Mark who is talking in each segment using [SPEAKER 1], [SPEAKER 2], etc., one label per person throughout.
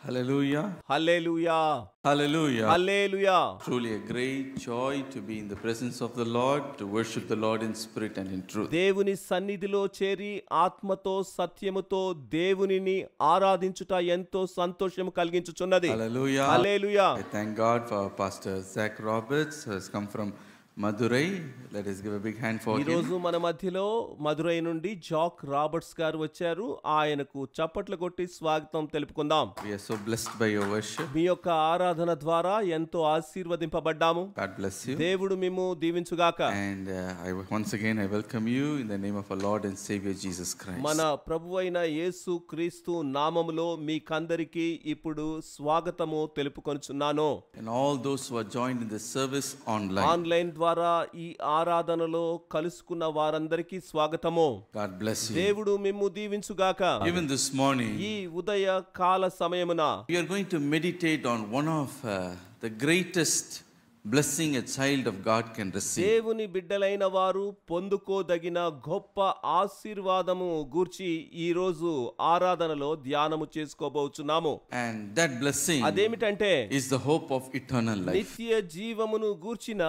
[SPEAKER 1] Hallelujah.
[SPEAKER 2] Hallelujah.
[SPEAKER 1] Hallelujah.
[SPEAKER 2] Hallelujah.
[SPEAKER 1] Truly a great joy to be in the presence of the Lord, to worship the Lord in spirit and in truth.
[SPEAKER 2] దేవుని సన్నిధిలో చేరి ఆత్మతో సత్యముతో దేవునిని ఆరాధించుట ఎంతో సంతోషము కలిగించుచున్నది.
[SPEAKER 1] Hallelujah.
[SPEAKER 2] Hallelujah.
[SPEAKER 1] I thank God for Pastor Zach Roberts, who has come from Madurai. Let us give a big hand for
[SPEAKER 2] ఈ
[SPEAKER 1] him.
[SPEAKER 2] రోజు మన మధ్యలో మదురై నుండి జాక్ రాబర్ట్స్ గారు వచ్చారు. ఆయనకు చప్పట్లు కొట్టి స్వాగతం తెలుపుకుందాం.
[SPEAKER 1] We are so blessed by your worship.
[SPEAKER 2] మీ యొక్క ఆరాధన ద్వారా ఎంతో ఆశీర్వదింపబడ్డాము.
[SPEAKER 1] God bless you.
[SPEAKER 2] దేవుడు మిమ్ము దీవించుగాక.
[SPEAKER 1] And once again I welcome you in the name of our Lord and Savior Jesus Christ.
[SPEAKER 2] మన ప్రభువైన యేసు క్రీస్తు నామములో మీకందరికీ ఇప్పుడు స్వాగతము తెలుపుకొనుచున్నాను.
[SPEAKER 1] And all those who are joined in the service online.
[SPEAKER 2] Online ద్వారా ఈ ఆరాధనలో కలుసుకున్న వారందరికీ స్వాగతము.
[SPEAKER 1] God bless you.
[SPEAKER 2] దేవుడు మిమ్ము దీవించుగాక.
[SPEAKER 1] Even this morning
[SPEAKER 2] ఈ ఉదయ కాల సమయమున
[SPEAKER 1] we are going to meditate on one of the greatest blessing a child of God can receive.
[SPEAKER 2] దేవుని బిడ్డలైన వారు పొందుకోదగిన గొప్ప ఆశీర్వాదము గూర్చి ఈ రోజు ఆరాధనలో ధ్యానము చేసుకోబోచున్నాము.
[SPEAKER 1] And that blessing
[SPEAKER 2] అదేమిటంటే
[SPEAKER 1] is the hope of eternal life.
[SPEAKER 2] నిత్య జీవమును గూర్చిన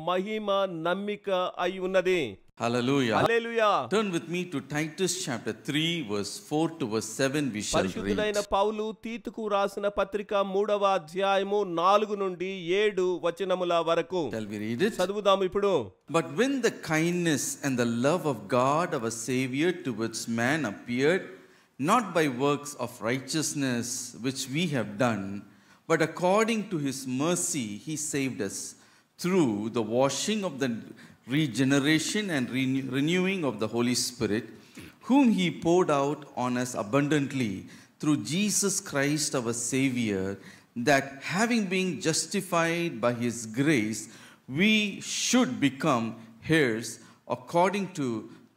[SPEAKER 2] మహిమ నమ్మిక అయి ఉన్నది.
[SPEAKER 1] Hallelujah.
[SPEAKER 2] Hallelujah.
[SPEAKER 1] Turn with me to Titus chapter 3 verse 4 to verse 7 we shall
[SPEAKER 2] పరిశుద్ధుడైన
[SPEAKER 1] read.
[SPEAKER 2] పౌలు తీతుకు రాసిన పత్రిక 3వ అధ్యాయము 4 నుండి 7 వచనముల వరకు
[SPEAKER 1] Shall we read it?
[SPEAKER 2] చదువుదాము ఇప్పుడు.
[SPEAKER 1] But when the kindness and the love of God our Savior towards man appeared, not by works of righteousness which we have done, but according to his mercy he saved us through the washing of the regeneration and renewing of the Holy Spirit, whom he poured out on us abundantly through Jesus Christ our Savior, that having been justified by his grace, we should become heirs according to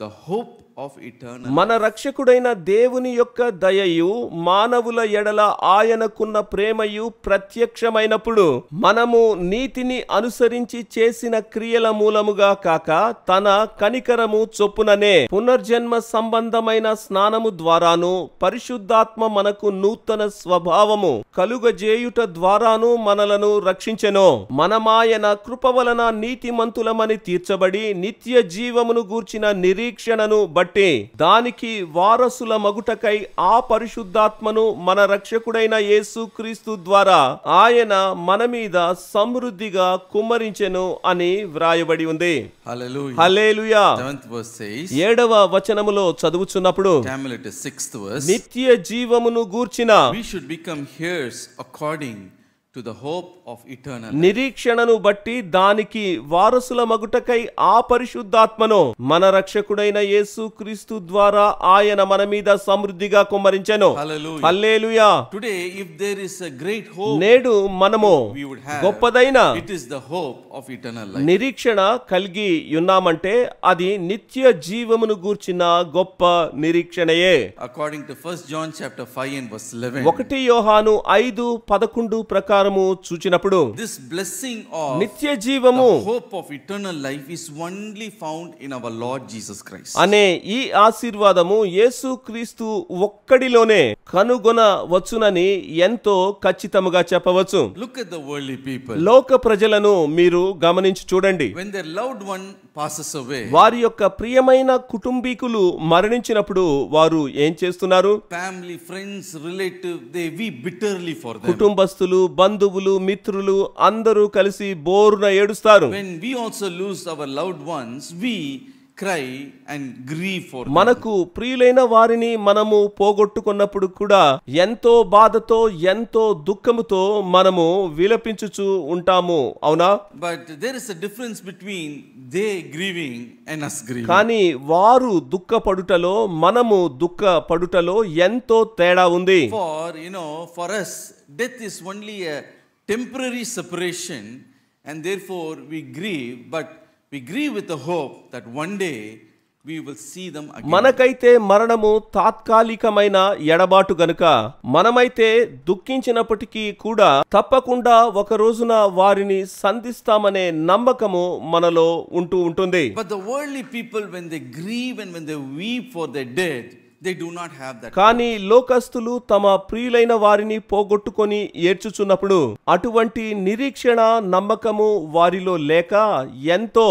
[SPEAKER 1] the hope of eternal life.
[SPEAKER 2] మన రక్షకుడైన దేవుని యొక్క దయయు మానవుల ఎడల ఆయనకున్న ప్రేమయు ప్రత్యక్షమైనప్పుడు మనము నీతిని అనుసరించి చేసిన క్రియల మూలముగా కాక తన కనికరము చొప్పుననే పునర్జన్మ సంబంధమైన స్నానము ద్వారాను పరిశుద్ధాత్మ మనకు నూతన స్వభావము కలుగజేయుట ద్వారాను మనలను రక్షించెను. మనమాయన కృప వలన నీతిమంతులమని తీర్చబడి నిత్య జీవమును గూర్చిన నిరీక్షణను బట్టి దానికి వారసుల మగుటకై ఆ పరిశుద్ధాత్మను మన రక్షకుడైన యేసు క్రీస్తు ద్వారా ఆయన మన మీద సమృద్ధిగా కుమ్మరించెను అని వ్రాయబడి ఉంది.
[SPEAKER 1] Hallelujah.
[SPEAKER 2] హల్లెలూయా.
[SPEAKER 1] 7th verse says,
[SPEAKER 2] 7వ వచనములో చదువుచున్నప్పుడు
[SPEAKER 1] Tamil it is 6th verse,
[SPEAKER 2] నిత్య జీవమును గూర్చిన
[SPEAKER 1] we should become heirs according to the hope of eternal life.
[SPEAKER 2] నిరీక్షణను బట్టి దానికి వారసుల మగుటకై ఆ పరిశుద్ధాత్మను మన రక్షకుడైన యేసు క్రీస్తు ద్వారా ఆయన మన మీద సమృద్ధిగా కుమ్మరించెను.
[SPEAKER 1] Hallelujah.
[SPEAKER 2] Hallelujah.
[SPEAKER 1] Today, if there is a great hope
[SPEAKER 2] నేడు మనము
[SPEAKER 1] we would have,
[SPEAKER 2] గొప్పదైన
[SPEAKER 1] it is the hope of eternal life.
[SPEAKER 2] నిరీక్షణ కలిగి ఉన్నామంటే అది నిత్య జీవమును గూర్చిన గొప్ప నిరీక్షణయే.
[SPEAKER 1] According to 1 John chapter 5 and verse 11,
[SPEAKER 2] 1 యోహాను 5:11 ప్రకారము చూచినప్పుడు
[SPEAKER 1] this blessing of
[SPEAKER 2] నిత్య జీవము
[SPEAKER 1] the hope of eternal life is only found in our Lord Jesus Christ.
[SPEAKER 2] అనే ఈ ఆశీర్వాదము యేసుక్రీస్తు ఒక్కడిలోనే కనుగొనవచ్చునని ఎంతో ఖచ్చితముగా చెప్పవచ్చు.
[SPEAKER 1] Look at the worldly people.
[SPEAKER 2] లోక ప్రజలను మీరు గమనించి చూడండి.
[SPEAKER 1] When their loved one passes away,
[SPEAKER 2] వారి యొక్క ప్రియమైన కుటుంబీకులు మరణించినప్పుడు వారు ఏం చేస్తున్నారు?
[SPEAKER 1] family, friends, relative, they weep bitterly for them.
[SPEAKER 2] కుటుంబస్తులు, బంధువులు, మిత్రులు అందరూ కలిసి బోరున ఏడుస్తారు.
[SPEAKER 1] When we also lose our loved ones, we cry and grieve for them.
[SPEAKER 2] మనకు ప్రియులైన వారిని మనము పోగొట్టుకున్నప్పుడు కూడా ఎంతో బాధతో ఎంతో దుఃఖముతో మనము విలపించుచు ఉంటాము. అవునా?
[SPEAKER 1] But there is a difference between they grieving and us grieving.
[SPEAKER 2] కానీ వారు దుఃఖపడుటలో మనము దుఃఖపడుటలో ఎంతో తేడా ఉంది.
[SPEAKER 1] For us, death is only a temporary separation, and therefore we grieve, but we grieve with the hope that one day we will see them again.
[SPEAKER 2] మనకైతే మరణము తాత్కాలికమైన ఎడబాటు గనుక మనమైతే దుఃఖించినప్పటికీ కూడా తప్పకుండా ఒక రోజున వారిని సంధిస్తామనే నమ్మకము మనలో ఉంటుంది.
[SPEAKER 1] But the worldly people, when they grieve and when they weep for their dead, they do not have that.
[SPEAKER 2] కానీ లోకస్తులు తమ ప్రియులైన వారిని పోగొట్టుకొని ఏడ్చుచున్నప్పుడు అటువంటి నిరీక్షణ నమ్మకము వారిలో లేక ఎంతో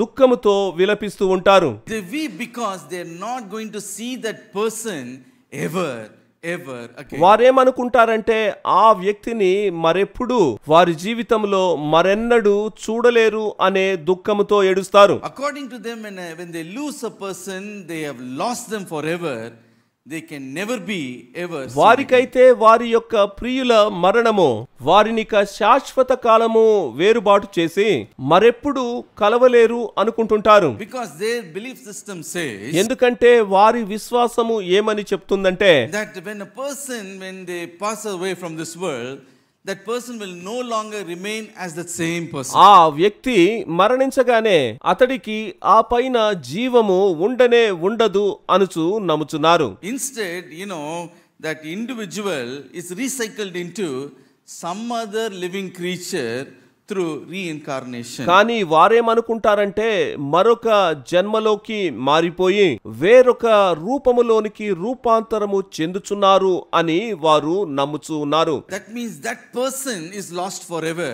[SPEAKER 2] దుఃఖముతో విలపిస్తూ ఉంటారు.
[SPEAKER 1] They weep because they are not going to see that person ever again.
[SPEAKER 2] వారేమనుకుంటారంటే ఆ వ్యక్తిని మరెప్పుడు వారి జీవితంలో మరెన్నడూ చూడలేరు అనే దుఃఖముతో ఏడుస్తారు.
[SPEAKER 1] According to them, when they lose a person, they have lost them forever. They can never be ever.
[SPEAKER 2] వారికైతే వారి యొక్క ప్రియుల మరణము వారినిక శాశ్వత కాలము వేరుబాటు చేసి మరెప్పుడు కలవలేరు అనుకుంటుంటారు.
[SPEAKER 1] Because their belief system says,
[SPEAKER 2] ఎందుకంటే వారి విశ్వాసము ఏమని చెప్తుందంటే
[SPEAKER 1] that when they pass away from this world, that person will no longer remain as the same person.
[SPEAKER 2] ఆ వ్యక్తి మరణించగానే అతడికి ఆ పైన జీవము ఉండనే ఉండదు అనుచు నమ్ముచున్నారు.
[SPEAKER 1] Instead, that individual is recycled into some other living creature through reincarnation.
[SPEAKER 2] కానీ వారేమనుకుంటారంటే మరొక జన్మలోకి మారిపోయి వేరొక రూపములోనికి రూపాంతరము చెందుచున్నారు అని వారు నమ్ముచూ ఉన్నారు.
[SPEAKER 1] That means that person is lost forever.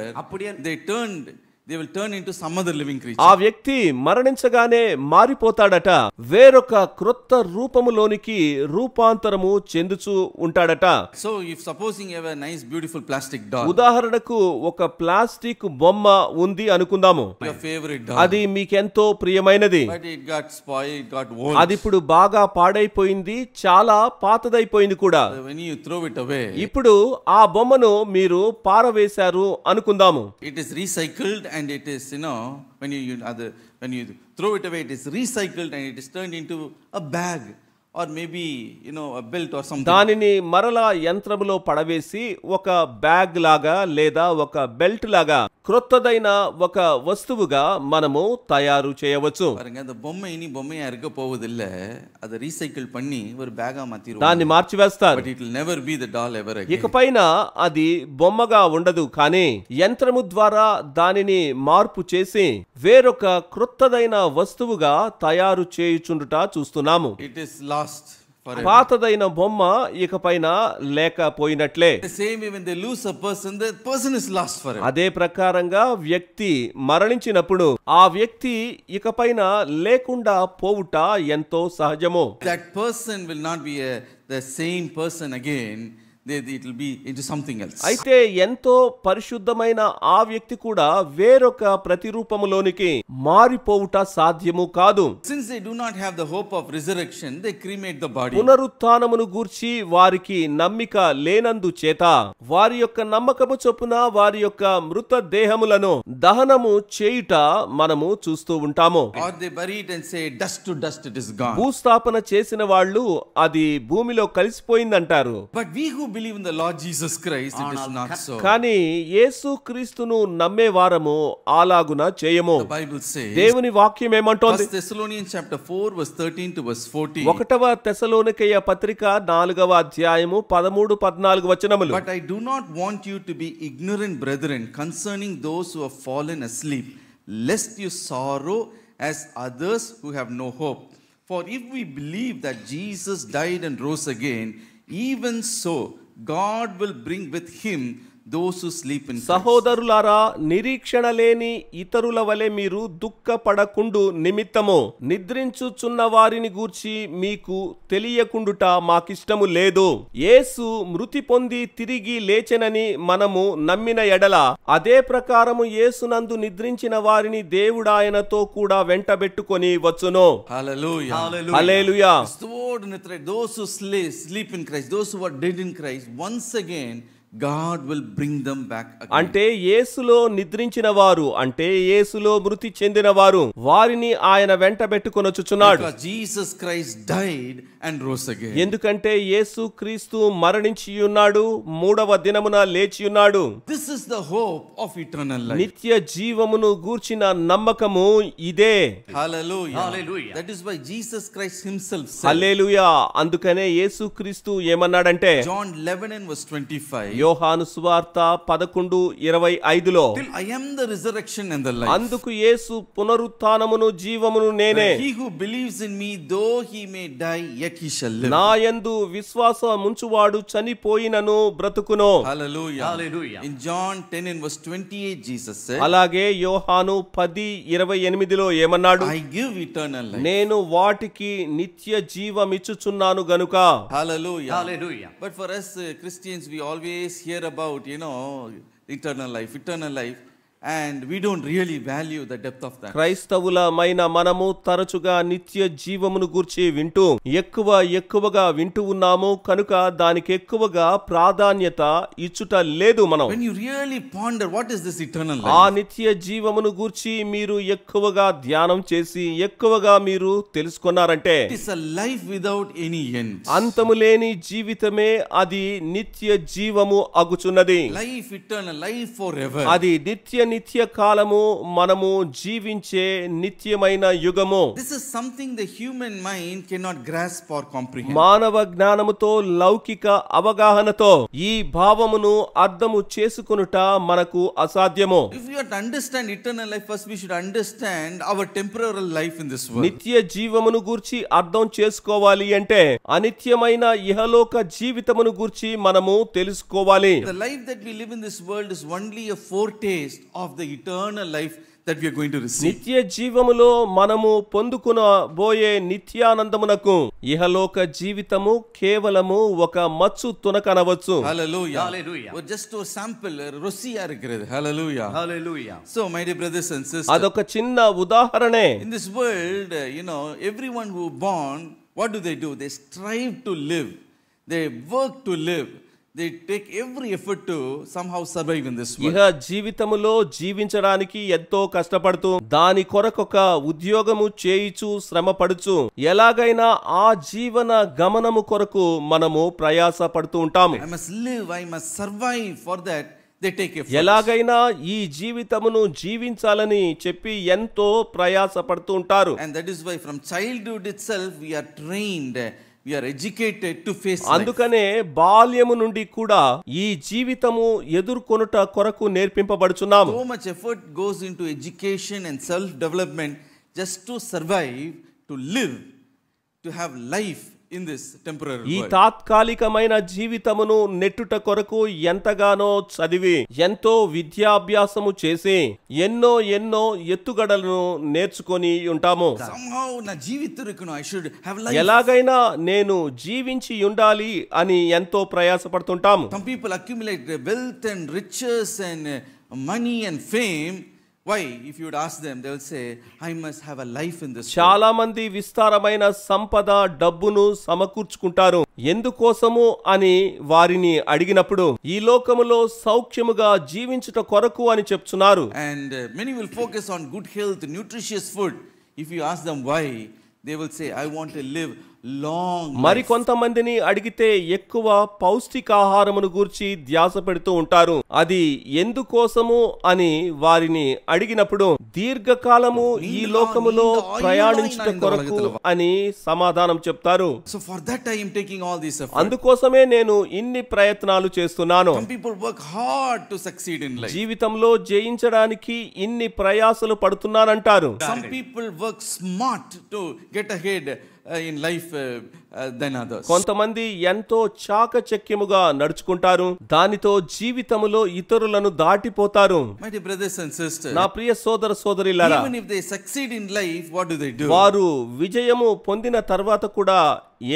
[SPEAKER 1] They will turn into some other living creature.
[SPEAKER 2] ఆ వ్యక్తి మరణించగానే మారిపోతాడట, వేరొక క్రొత్త రూపములోనికి రూపాంతరము చెందుచూ ఉంటాడట.
[SPEAKER 1] So if supposing you have a nice beautiful plastic doll,
[SPEAKER 2] ఉదాహరణకు ఒక ప్లాస్టిక్ బొమ్మ ఉంది అనుకుందాము.
[SPEAKER 1] your favorite doll,
[SPEAKER 2] అది మీకెంతో ప్రియమైనది.
[SPEAKER 1] but it got spoiled, it got old.
[SPEAKER 2] అది ఇప్పుడు బాగా పాడైపోయింది, చాలా పాతదైపోయింది కూడా.
[SPEAKER 1] When you throw it away,
[SPEAKER 2] ఇప్పుడు ఆ బొమ్మను మీరు పారవేశారు అనుకుందాము.
[SPEAKER 1] it is recycled and it is, when you throw it away, it is recycled and it is turned into a bag or maybe, a belt or something.
[SPEAKER 2] దానిని మరలా యంత్రములో పడవేసి ఒక bag లాగా లేదా ఒక బెల్ట్ లాగా క్రొత్తదైన ఒక వస్తువుగా మనము తయారు చేయవచ్చు.
[SPEAKER 1] பாருங்க, அந்த பொம்மை இனி பொம்மையா இருக்க போவதில்ல, அதை ரீசைக்கிள் பண்ணி ஒரு பேகா மாத்திடுவாங்க.
[SPEAKER 2] దాన్ని మార్చివేస్తారు.
[SPEAKER 1] But it will never be the doll ever again.
[SPEAKER 2] ఇకపైన అది బొమ్మగా ఉండదు, కానీ యంత్రము ద్వారా దానిని మార్పు చేసి వేరొక క్రొత్తదైన వస్తువుగా తయారు చేయుచుండుట చూస్తున్నాము.
[SPEAKER 1] It is lost forever.
[SPEAKER 2] పాతదైన బొమ్మ ఇకపైన లేకపోయినట్లే.
[SPEAKER 1] The same way when they lose a person, the person is lost forever.
[SPEAKER 2] అదే ప్రకారంగా వ్యక్తి మరణించినప్పుడు ఆ వ్యక్తి ఇకపైన లేకుండా పోవుట ఎంతో సహజము.
[SPEAKER 1] That person will not be the same person again. It will be into something else.
[SPEAKER 2] అయితే ఎంతో పరిశుద్ధమైన ఆ వ్యక్తి కూడా వేరొక ప్రతిరూపములోనికి మారిపోవుట సాధ్యము కాదు.
[SPEAKER 1] Since they do not have the hope of resurrection, they cremate the body.
[SPEAKER 2] పునరుత్థానమును గూర్చి వారికి నమ్మిక లేనందు చేత వారి యొక్క నమ్మకము చొప్పున వారి యొక్క మృత దేహములను దహనము చేయుట మనము చూస్తూ ఉంటాము.
[SPEAKER 1] Or they bury it and say, dust to dust, it is gone.
[SPEAKER 2] భూస్థాపన చేసిన వాళ్ళు అది భూమిలో కలిసిపోయిందంటారు.
[SPEAKER 1] But we who believe in the Lord Jesus Christ, it is not so.
[SPEAKER 2] కానీ యేసు క్రీస్తును నమ్మే వారము అలాగున చేయము.
[SPEAKER 1] The Bible says,
[SPEAKER 2] దేవుని వాక్యం ఏమంటోంది?
[SPEAKER 1] 1 Thessalonians chapter 4 verse 13 to verse 14.
[SPEAKER 2] 1వ తెస్సలోనికయ పత్రిక 4వ అధ్యాయము 13-14 వచనములు.
[SPEAKER 1] But I do not want you to be ignorant, brethren, concerning those who have fallen asleep, lest you sorrow as others who have no hope. For if we believe that Jesus died and rose again, even so God will bring with him those who sleep in Christ.
[SPEAKER 2] సహోదరులారా, నిరీక్షణ లేని ఇతరుల వలె మీరు దుఃఖపడకుండు నిమిత్తము నిద్రించుచున్న వారిని గూర్చి మీకు తెలియకుండుట మాకిష్టము లేదు. యేసు మృతి పొంది తిరిగి లేచెనని మనము నమ్మిన ఎడల అదే ప్రకారము యేసునందు నిద్రించిన వారిని దేవుడాయనతో కూడా వెంటబెట్టుకొని వచ్చును.
[SPEAKER 1] Hallelujah.
[SPEAKER 2] Hallelujah.
[SPEAKER 1] Those who sleep in Christ, those who are dead in Christ, once again God will bring them back again.
[SPEAKER 2] అంటే యేసులో నిద్రించిన వారు, అంటే యేసులో మృతి చెందిన వారు, వారిని ఆయన వెంటబెట్టుకొనొచ్చుచున్నాడు.
[SPEAKER 1] Because Jesus Christ died and rose again.
[SPEAKER 2] ఎందుకంటే యేసు క్రీస్తు మరణించి ఉన్నాడు, మూడవ దినమున లేచి ఉన్నాడు.
[SPEAKER 1] This is the hope of eternal life.
[SPEAKER 2] నిత్య జీవమును గూర్చిన నమ్మకము ఇదే.
[SPEAKER 1] Hallelujah.
[SPEAKER 3] Hallelujah.
[SPEAKER 1] That is why Jesus Christ himself said,
[SPEAKER 2] హల్లెలూయా. అందుకనే యేసు క్రీస్తు ఏమన్నాడంటే
[SPEAKER 1] John 11 and verse 25,
[SPEAKER 2] యోహాను సువార్త 11:25లో
[SPEAKER 1] Till I am the resurrection and the life.
[SPEAKER 2] అందుకు యేసు పునరుత్థానమును జీవమును నేనే,
[SPEAKER 1] He who believes in me, though he may die, yet he shall live.
[SPEAKER 2] నా యందు విశ్వాసముంచువాడు చనిపోయినను బ్రతుకును.
[SPEAKER 1] Hallelujah.
[SPEAKER 3] Hallelujah.
[SPEAKER 1] In John 10 and verse 28, Jesus said,
[SPEAKER 2] అలాగే యోహాను 10:28లో ఏమన్నాడు?
[SPEAKER 1] I give eternal life.
[SPEAKER 2] నేను వాటికి నిత్య జీవమిచ్చుచున్నాను గనుక.
[SPEAKER 1] Hallelujah.
[SPEAKER 3] Hallelujah.
[SPEAKER 1] But for us Christians, we always hear about, eternal life, and we don't really value the depth of that.
[SPEAKER 2] క్రైస్తవులమైన మనము తరచుగా నిత్య జీవమును గూర్చి వింటూ ఎక్కువగా వింటూ ఉన్నాము కనుక దానికి ఎక్కువగా ప్రాధాన్యత ఇచ్చుట లేదు. మనం
[SPEAKER 1] When you really ponder what is this eternal
[SPEAKER 2] ఆ
[SPEAKER 1] life,
[SPEAKER 2] నిత్య జీవమును గూర్చి మీరు ఎక్కువగా ధ్యానం చేసి ఎక్కువగా మీరు తెలుసుకున్నారంటే
[SPEAKER 1] it is a life without any end.
[SPEAKER 2] అంతము లేని జీవితమే అది నిత్య జీవము అగుచున్నది.
[SPEAKER 1] Life eternal, life forever.
[SPEAKER 2] అది నిత్య కాలము మనము జీవించే నిత్యమైన యుగము.
[SPEAKER 1] This is something the human mind cannot grasp or comprehend.
[SPEAKER 2] మానవ జ్ఞానముతో లౌకిక అవగాహనతో ఈ భావమును అర్థము చేసుకొనుట మనకు అసాధ్యము.
[SPEAKER 1] If we have to understand eternal life, first we should understand our temporal life in this world.
[SPEAKER 2] నిత్య జీవమును గూర్చి అర్థం చేసుకోవాలి అంటే అనిత్యమైన ఇహలోక జీవితమును గూర్చి మనము తెలుసుకోవాలి.
[SPEAKER 1] The life that we live in this world is only a foretaste of the eternal life that we are going to receive.
[SPEAKER 2] నిత్య జీవములో మనము పొందుకొనబోయే నిత్యానందమునకు ఇహలోక జీవితము కేవలము ఒక మచ్చు తునకనవచ్చు.
[SPEAKER 1] Hallelujah.
[SPEAKER 3] Hallelujah.
[SPEAKER 1] Or just to sample రుసియా இருக்கிறது. Hallelujah.
[SPEAKER 3] Hallelujah.
[SPEAKER 1] So my dear brothers and sisters,
[SPEAKER 2] అదొక చిన్న ఉదాహరణే.
[SPEAKER 1] in this world, everyone who born, what do? They strive to live. They work to live. They take every effort to somehow survive in this world.
[SPEAKER 2] ఇహ జీవితములో జీవించడానికి ఎంతో కష్టపడుతూ దాని కొరకొక ఉద్యోగము చేయిచు శ్రమ పడుచు ఎలాగైనా ఆ జీవన గమనము కొరకు మనము ప్రయాస పడుతూ ఉంటాము.
[SPEAKER 1] I must live, I must survive. For that they take effort.
[SPEAKER 2] ఎలాగైనా ఈ జీవితమును జీవించాలని చెప్పి ఎంతో ప్రయాస పడుతూ ఉంటారు.
[SPEAKER 1] And that is why from childhood itself we are trained, we are educated to face life.
[SPEAKER 2] అందుకనే బాల్యము నుండి కూడా ఈ జీవితము ఎదుర్కొనుట కొరకు నేర్పింపబడుచున్నాము.
[SPEAKER 1] So much effort goes into education and self development just to survive, to live, to have life in this temporary
[SPEAKER 2] ఈ
[SPEAKER 1] world.
[SPEAKER 2] తాత్కాలికమైన జీవితమును నెట్టుట కొరకు ఎంతగానో చదివి ఎంతో విద్యాభ్యాసము చేసి ఎన్నో ఎత్తుగడలను నేర్చుకొని ఉంటాము.
[SPEAKER 1] Somehow na జీవితురుకును, I should have life.
[SPEAKER 2] ఎలాగైనా నేను జీవించి ఉండాలి అని ఎంతో ప్రయాసపడుతుంటాము.
[SPEAKER 1] Some people accumulate wealth and riches and money and fame. Why? If you would ask them, they will say, I must have a life in this world.
[SPEAKER 2] చాలా మంది విస్తారమైన సంపద డబ్బును సమకూర్చుకుంటారు. ఎందుకోసము అని వారిని అడిగినప్పుడు ఈ లోకములో సౌఖ్యముగా జీవించుట కొరకు అని చెప్తున్నారు.
[SPEAKER 1] And many will focus on good health, nutritious food. If you ask them why, they will say, I want to live long life.
[SPEAKER 2] మరి కొంతమందిని అడిగితే ఎక్కువ పౌష్టికాహారమును గూర్చి ధ్యాస పెడుతూ ఉంటారు. అది ఎందుకోసము అని వారిని అడిగినప్పుడు దీర్ఘకాలము ఈ లోకములో ప్రయాణించుట కొరకు అని సమాధానం చెప్తారు.
[SPEAKER 1] So for that I am taking all these efforts.
[SPEAKER 2] అందుకోసమే నేను ఇన్ని ప్రయత్నాలు చేస్తున్నాను.
[SPEAKER 1] Some people work hard to succeed in life.
[SPEAKER 2] జీవితంలో జయించడానికి ఇన్ని ప్రయాసలు పడుతున్నానంటారు.
[SPEAKER 1] Some people work smart to get ahead in life than others.
[SPEAKER 2] కొంతమంది ఎంతో చాకచక్యముగా నడుచుకుంటారు. దానితో జీవితములో ఇతరులను దాటిపోతారు.
[SPEAKER 1] My dear brothers and sisters,
[SPEAKER 2] నా ప్రియ సోదర సోదరీలారా,
[SPEAKER 1] even if they succeed in life, what do?
[SPEAKER 2] వారు విజయము పొందిన తర్వాత కూడా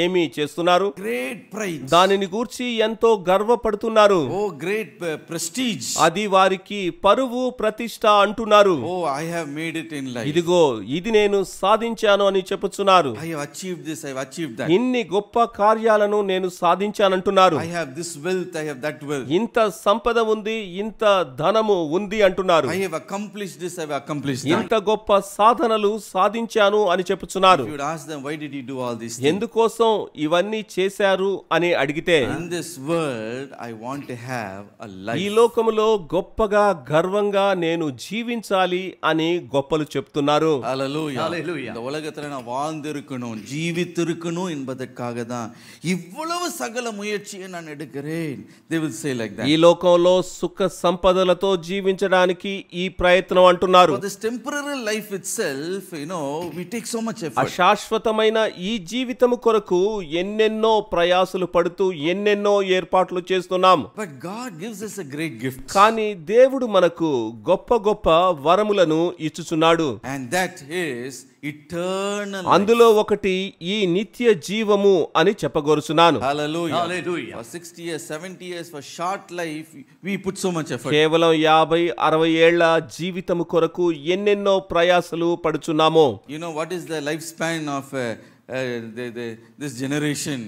[SPEAKER 2] ఏమి చేస్తున్నారు?
[SPEAKER 1] Great pride.
[SPEAKER 2] దానిని గూర్చి ఎంతో గర్వపడుతున్నారు.
[SPEAKER 1] Oh, great prestige.
[SPEAKER 2] అది వారికి పరువు ప్రతిష్ట అంటున్నారు.
[SPEAKER 1] Oh, I have made it in life.
[SPEAKER 2] ఇదిగో ఇది నేను సాధించాను అని చెప్పుచున్నారు.
[SPEAKER 1] I have achieved this, I have achieved that.
[SPEAKER 2] ఇన్ని గొప్ప కార్యాలను నేను సాధించానంటున్నారు.
[SPEAKER 1] I have this wealth, I have that wealth.
[SPEAKER 2] ఇంత సంపద ఉంది, ఇంత ధనము ఉంది అంటున్నారు.
[SPEAKER 1] I have accomplished this, I have accomplished that.
[SPEAKER 2] ఇంత గొప్ప సాధనలు సాధించాను అని చెప్పుచున్నారు.
[SPEAKER 1] If you would ask them, why did you do all these things?
[SPEAKER 2] ఎందుకోసం ఇవన్నీ చేశారు అని అడిగితే,
[SPEAKER 1] In this world, I want to have a life.
[SPEAKER 2] ఈ లోకములో గొప్పగా గర్వంగా నేను జీవించాలి అని గొప్పలు చెప్తున్నారు.
[SPEAKER 1] Hallelujah.
[SPEAKER 3] Hallelujah.
[SPEAKER 1] இந்த உலகத்துல நான் வாழ்ந்திருக்கணும், ஜீவித்திருக்கணும் என்பது என்பதற்காக தான் இவ்வளவு சகல முயற்சியை நான் எடுக்கிறேன். They will say like that.
[SPEAKER 2] ఈ లోకంలో సుఖ సంపదలతో జీవించడానికి ఈ ప్రయత్నం అంటున్నారు.
[SPEAKER 1] For this temporary life itself, we take so much effort.
[SPEAKER 2] అశాశ్వతమైన ఈ జీవితము కొరకు ఎన్నెన్నో ప్రయాసలు పడుతూ ఎన్నెన్నో ఏర్పాట్లు చేస్తున్నాం.
[SPEAKER 1] But God gives us a great gift.
[SPEAKER 2] కానీ దేవుడు మనకు గొప్ప గొప్ప వరములను ఇచ్చుచున్నాడు.
[SPEAKER 1] And that is eternal life.
[SPEAKER 2] అందులో ఒకటి ఈ నిత్య జీవము అని చెప్పగోరుచున్నాను.
[SPEAKER 1] Hallelujah.
[SPEAKER 3] Hallelujah.
[SPEAKER 1] For 60 years, 70 years, for short life, we put so much effort.
[SPEAKER 2] కేవలం 50-60 ఏళ్ల జీవితము కొరకు ఎన్నెన్నో ప్రయాసలు పడుచున్నాము.
[SPEAKER 1] What is the lifespan of this generation,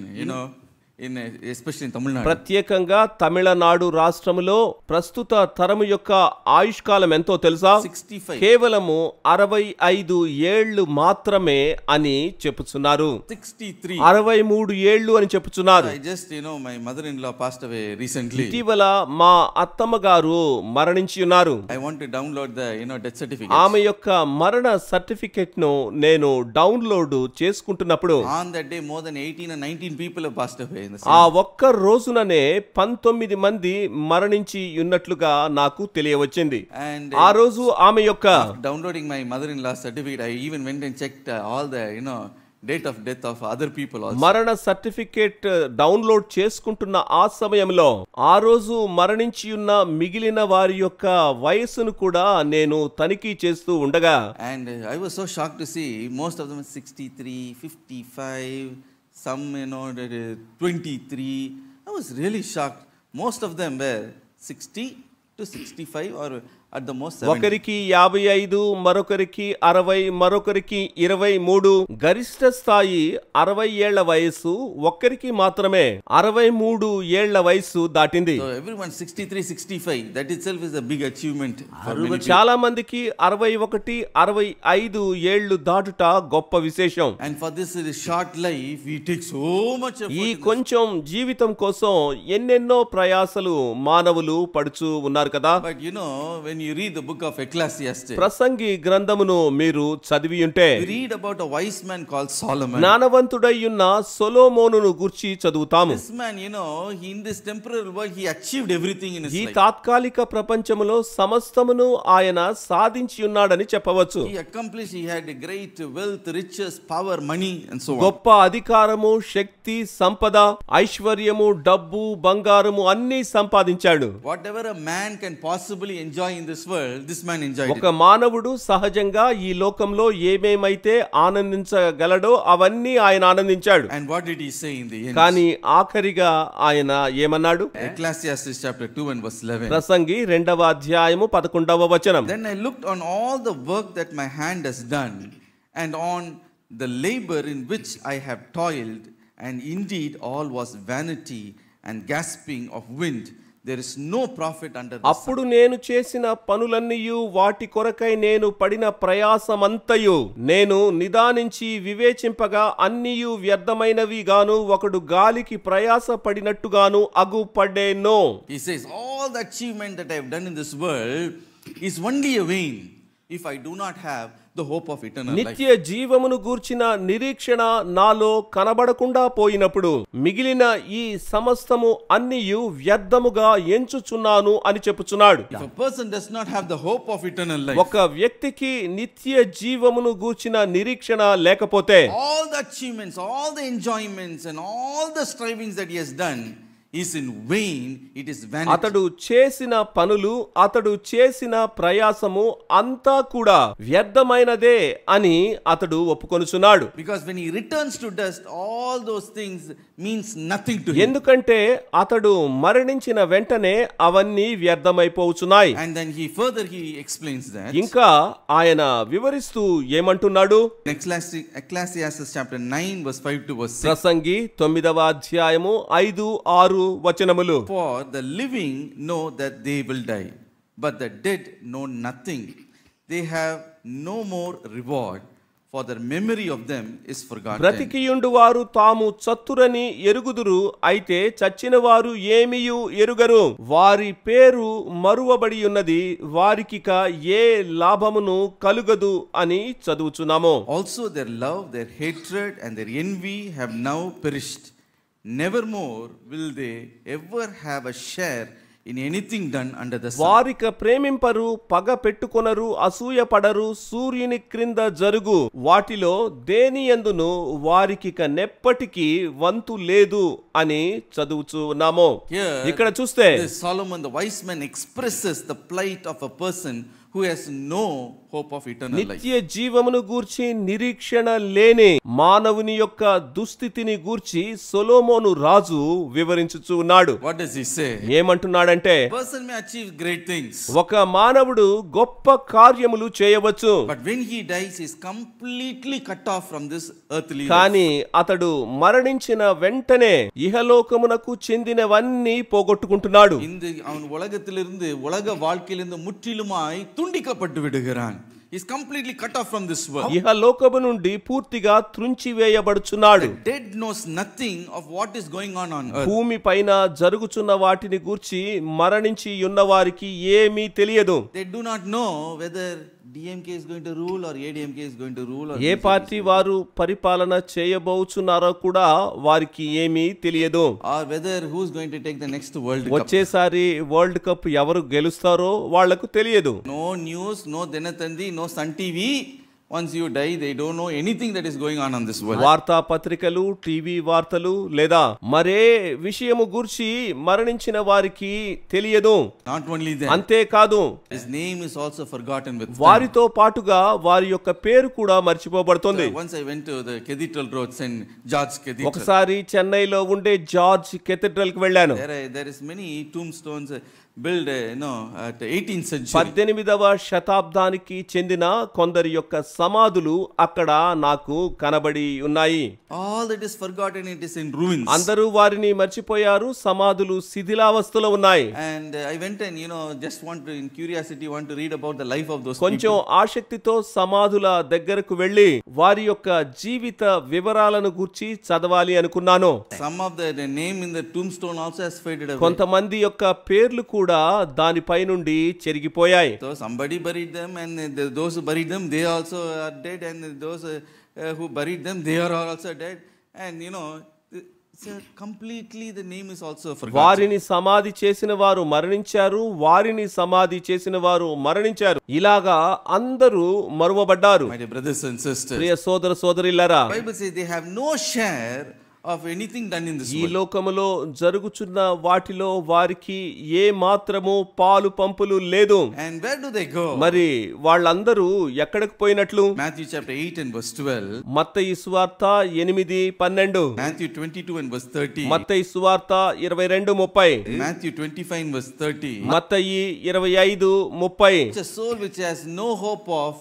[SPEAKER 1] especially in Tamil Nadu?
[SPEAKER 2] ప్రత్యేకంగా తమిళనాడు రాష్ట్రములో ప్రస్తుత తరము యొక్క ఆయుష్కాలం ఎంతో తెలుసా?
[SPEAKER 1] 65.
[SPEAKER 2] కేవలము 65 ఏళ్లు మాత్రమే అని చెప్పుచున్నారు.
[SPEAKER 1] 63.
[SPEAKER 2] 63 ఏళ్లు అని చెప్పుచున్నారు.
[SPEAKER 1] I just, my mother-in-law passed away recently.
[SPEAKER 2] ఇటీవల మా అత్తమ్మ గారు మరణించి ఉన్నారు.
[SPEAKER 1] I want to download the, death certificate.
[SPEAKER 2] ఆమె యొక్క మరణ సర్టిఫికెట్ ను నేను డౌన్లోడ్ చేసుకుంటున్నప్పుడు
[SPEAKER 1] On that day, more than 18 or 19 people have passed away.
[SPEAKER 2] ఆ ఒక్క రోజుననే 19 మంది మరణించి ఉన్నట్లుగా నాకు తెలియవచ్చింది.
[SPEAKER 1] And
[SPEAKER 2] ఆ రోజు ఆమె యొక్క
[SPEAKER 1] downloading my mother-in-law certificate, I even went and checked all the, date of death of other people also.
[SPEAKER 2] మరణ సర్టిఫికేట్ డౌన్లోడ్ చేసుకుంటున్న ఆ సమయంలో ఆ రోజు మరణించి ఉన్న మిగిలిన వారి యొక్క వయస్సును కూడా నేను తనిఖీ చేస్తూ ఉండగా
[SPEAKER 1] And I was so shocked to see most of them 63, 55, some 23. I was really shocked. Most of them were 60 to 65 or at the most 70.
[SPEAKER 2] ఒకరికి 55, మరొకరికి 60, మరొకరికి 23. గరిష్ట స్థాయి 60 ఏళ్ల వయసు ఒక్కరికి మాత్రమే 63 ఏళ్ల వయసు దాటింది.
[SPEAKER 1] So everyone 63, 65, that itself is a big achievement for many people.
[SPEAKER 2] చాలా మందికి 61, 65 ఏళ్లు దాటుట గొప్ప విశేషం.
[SPEAKER 1] And for this short life, we take so much effort.
[SPEAKER 2] ఈ కొంచెం జీవితం కోసం ఎన్నెన్నో ప్రయాసలు మానవులు పడుచు ఉన్నారు కదా.
[SPEAKER 1] But when you read the book of Ecclesiastes,
[SPEAKER 2] ప్రసంగి గ్రంథమును మీరు చదివి ఉంటే
[SPEAKER 1] we read about a wise man called Solomon.
[SPEAKER 2] జ్ఞానవంతుడయ్యున్న సొలొమోనును గురించి చదువుతాము.
[SPEAKER 1] This man, he in this temporal world, he achieved everything in his
[SPEAKER 2] ఈ
[SPEAKER 1] life.
[SPEAKER 2] తాత్కాలిక ప్రపంచములో సమస్తమును ఆయన సాధించి ఉన్నాడని చెప్పవచ్చు.
[SPEAKER 1] He accomplished, he had great wealth, riches, power, money and so on.
[SPEAKER 2] గొప్ప అధికారము, శక్తి, సంపద, ఐశ్వర్యము, డబ్బు, బంగారము అన్నీ సంపాదించాడు.
[SPEAKER 1] Whatever a man can possibly enjoy in this world, this man enjoyed
[SPEAKER 2] ఒక
[SPEAKER 1] it.
[SPEAKER 2] మానవుడు సహజంగా ఈ లోకంలో ఏమేమైతే ఆనందించగలడో అవన్నీ ఆయన ఆనందించాడు.
[SPEAKER 1] And what did he say in the end?
[SPEAKER 2] కానీ ఆఖరిగా ఆయన ఏమన్నాడు?
[SPEAKER 1] Ecclesiastes chapter 2 and verse 11.
[SPEAKER 2] ప్రసంగి 2వ అధ్యాయము 11వ వచనం.
[SPEAKER 1] Then I looked on all the work that my hand has done, and on the labor in which I have toiled, and indeed all was vanity and gasping of wind. There is no profit under the sun.
[SPEAKER 2] అప్పుడు నేను చేసిన పనులన్నీయు వాటి కొరకై నేను పడిన ప్రయాసమంతయు నేను నిదానించి వివేచింపగా అన్నీయు వ్యర్థమైనవి గాను ఒకడు గాలికి ప్రయాస పడినట్టుగాను అగుపడేనో.
[SPEAKER 1] He says all the achievement that I have done in this world is only a vain if I do not have the hope of eternal life.
[SPEAKER 2] నిత్య జీవమును గూర్చిన నిరీక్షణ నాలో కనబడకుండా పోయినప్పుడు మిగిలిన ఈ సమస్తము అన్నియు వ్యర్థముగా ఎంచుచున్నాను అని చెప్పుచున్నాడు.
[SPEAKER 1] If a person does not have the hope of eternal life,
[SPEAKER 2] ఒక వ్యక్తికి నిత్య జీవమును గూర్చిన నిరీక్షణ లేకపోతే
[SPEAKER 1] all the achievements, all the enjoyments and all the strivings that he has done is in vain, it is vanity.
[SPEAKER 2] అతడు చేసిన పనులు, అతడు చేసిన ప్రయాసము అంతా కూడా వ్యర్థమైనదే అని అతడు ఒప్పుకొనుచున్నాడు.
[SPEAKER 1] Because when he returns to dust, all those things means nothing to him.
[SPEAKER 2] ఎందుకంటే అతడు మరణించిన వెంటనే అవన్నీ వ్యర్థమైపోవుచున్నాయి.
[SPEAKER 1] And then he explains that.
[SPEAKER 2] ఇంకా ఆయన వివరిస్తూ ఏమంటున్నాడు?
[SPEAKER 1] Ecclesiastes chapter 9 verse 5 to verse 6.
[SPEAKER 2] ప్రసంగి 9వ అధ్యాయము 5-6 వచనములు.
[SPEAKER 1] For the living know that they will die, but the dead know nothing. They have no more reward, for the memory of them is forgotten.
[SPEAKER 2] బ్రతికియుండు వారు తాము చత్తురని ఎరుగుదురు, అయితే చచ్చిన వారు ఏమియు ఎరుగరు. వారి పేరు మరువబడి ఉన్నది, వారికిక ఏ లాభమును కలుగదు అని చదువుచున్నాము.
[SPEAKER 1] Also their love, their hatred and their envy have now perished. Nevermore will they ever have a share in anything done under the sun.
[SPEAKER 2] వారిక ప్రేమింపరు, పగ పెట్టుకొనరు, అసూయ పడరు, సూర్యుని క్రింద జరుగు వాటిలో దేని యందును వారికిక నెప్పటికీ వంతు లేదు అని చదువుచున్నాము. ఇక్కడ చూస్తే
[SPEAKER 1] Solomon the wise man expresses the plight of a person who has no hope of eternal life.
[SPEAKER 2] నిత్య జీవమును గూర్చి నిరీక్షణ లేని మానవుని యొక్క దుస్థితిని గూర్చి సొలొమోను రాజు వివరించుచు ఉన్నాడు.
[SPEAKER 1] What does he say?
[SPEAKER 2] ఏమంటున్నాడంటే,
[SPEAKER 1] Person may achieve great things,
[SPEAKER 2] ఒక మానవుడు గొప్ప కార్యములు చేయవచ్చు,
[SPEAKER 1] but when he dies he is completely cut off from this earthly life.
[SPEAKER 2] కానీ అతడు మరణించిన వెంటనే ఇహలోకమునకు చెందినవన్నీ పోగొట్టుకుంటున్నాడు.
[SPEAKER 1] அவன் உலகத்திலிருந்து உலக வாழ்க்கையிலிருந்து முற்றிலுமாய் துண்டிக்கப்பட்டு விடுகிறான். He is completely cut off from this world.
[SPEAKER 2] ఇహలోకము నుండి పూర్తిగా త్రుంచివేయబడుచున్నాడు.
[SPEAKER 1] Dead knows nothing of what is going on earth.
[SPEAKER 2] భూమి పైన జరుగుచున్న వాటిని గూర్చి మరణించి ఉన్న వారికి ఏమీ తెలియదు.
[SPEAKER 1] They do not know whether DMK is going to rule or ADMK is going to rule or
[SPEAKER 2] A party వారు పరిపాలన చేయబోచున్నారో కూడా వారికి ఏమీ తెలియదు.
[SPEAKER 1] or whether who is going to take the next world cup.
[SPEAKER 2] వచ్చేసారి వరల్డ్ కప్ ఎవరు గెలుస్తారో వాళ్లకు తెలియదు.
[SPEAKER 1] No news, no Dinatandi, no Sun TV. Once you die, they don't know anything that is going on this world.
[SPEAKER 2] వార్తా పత్రికలు, TV వార్తలు లేదా మరే విషయము గురించి మరణించిన వారికి తెలియదు.
[SPEAKER 1] Not only that,
[SPEAKER 2] అంతేకాదు
[SPEAKER 1] his name is also forgotten with time.
[SPEAKER 2] వారితో పాటుగా వారి యొక్క పేరు కూడా మర్చిపోబడుతుంది.
[SPEAKER 1] Once I went to the Cathedral Road, St. George Cathedral.
[SPEAKER 2] ఒకసారి చెన్నైలో ఉండే జార్జ్ కెథీడ్రల్ కి వెళ్ళాను.
[SPEAKER 1] There is many tombstones built at 18th century.
[SPEAKER 2] 18వ శతాబ్దానికి చెందిన కొందరి యొక్క సమాధులు అక్కడ నాకు కనబడి ఉన్నాయి.
[SPEAKER 1] All that is forgotten, it is in ruins.
[SPEAKER 2] అందరూ వారిని మర్చిపోయారు, సమాధులు శిథిలావస్థలో ఉన్నాయి.
[SPEAKER 1] And I went and just in curiosity want to read about the life of those
[SPEAKER 2] కొంచెం
[SPEAKER 1] people.
[SPEAKER 2] ఆసక్తితో సమాధుల దగ్గరకు వెళ్ళి వారి యొక్క జీవిత వివరాలను గురించి చదవాలి అనుకున్నాను.
[SPEAKER 1] Some of the name in the tombstone also has faded away.
[SPEAKER 2] కొంతమంది యొక్క పేర్లు కూడా దానిపై నుండి చెరిగిపోయాయి.
[SPEAKER 1] So somebody buried them, and those who buried them, they also are dead, and those who buried them, they are also dead. And so completely the name is also forgotten.
[SPEAKER 2] వారిని సమాధి చేసిన వారు మరణించారు, వారిని సమాధి చేసిన వారు మరణించారు. ఇలాగా అందరూ మరువబడ్డారు.
[SPEAKER 1] My dear brothers and sisters,
[SPEAKER 2] ప్రియ సోదర సోదరులారా,
[SPEAKER 1] Bible says they have no share of anything done in this
[SPEAKER 2] ఈ
[SPEAKER 1] world.
[SPEAKER 2] లోకములో జరుగుచున్న వాటిలో వారికి ఏ మాత్రము పాలు పంపులు లేదు.
[SPEAKER 1] And where do they go?
[SPEAKER 2] మరి వాళ్ళందరూ ఎక్కడికి పోయినట్లు?
[SPEAKER 1] Matthew chapter 8 and verse 12.
[SPEAKER 2] మత్తయి సువార్త 8:12,
[SPEAKER 1] Matthew 22 and verse 30.
[SPEAKER 2] మత్తయి సువార్త 22:30,
[SPEAKER 1] Matthew 25 and verse 30.
[SPEAKER 2] Mattayi 25:30.
[SPEAKER 1] It's a soul which has no hope of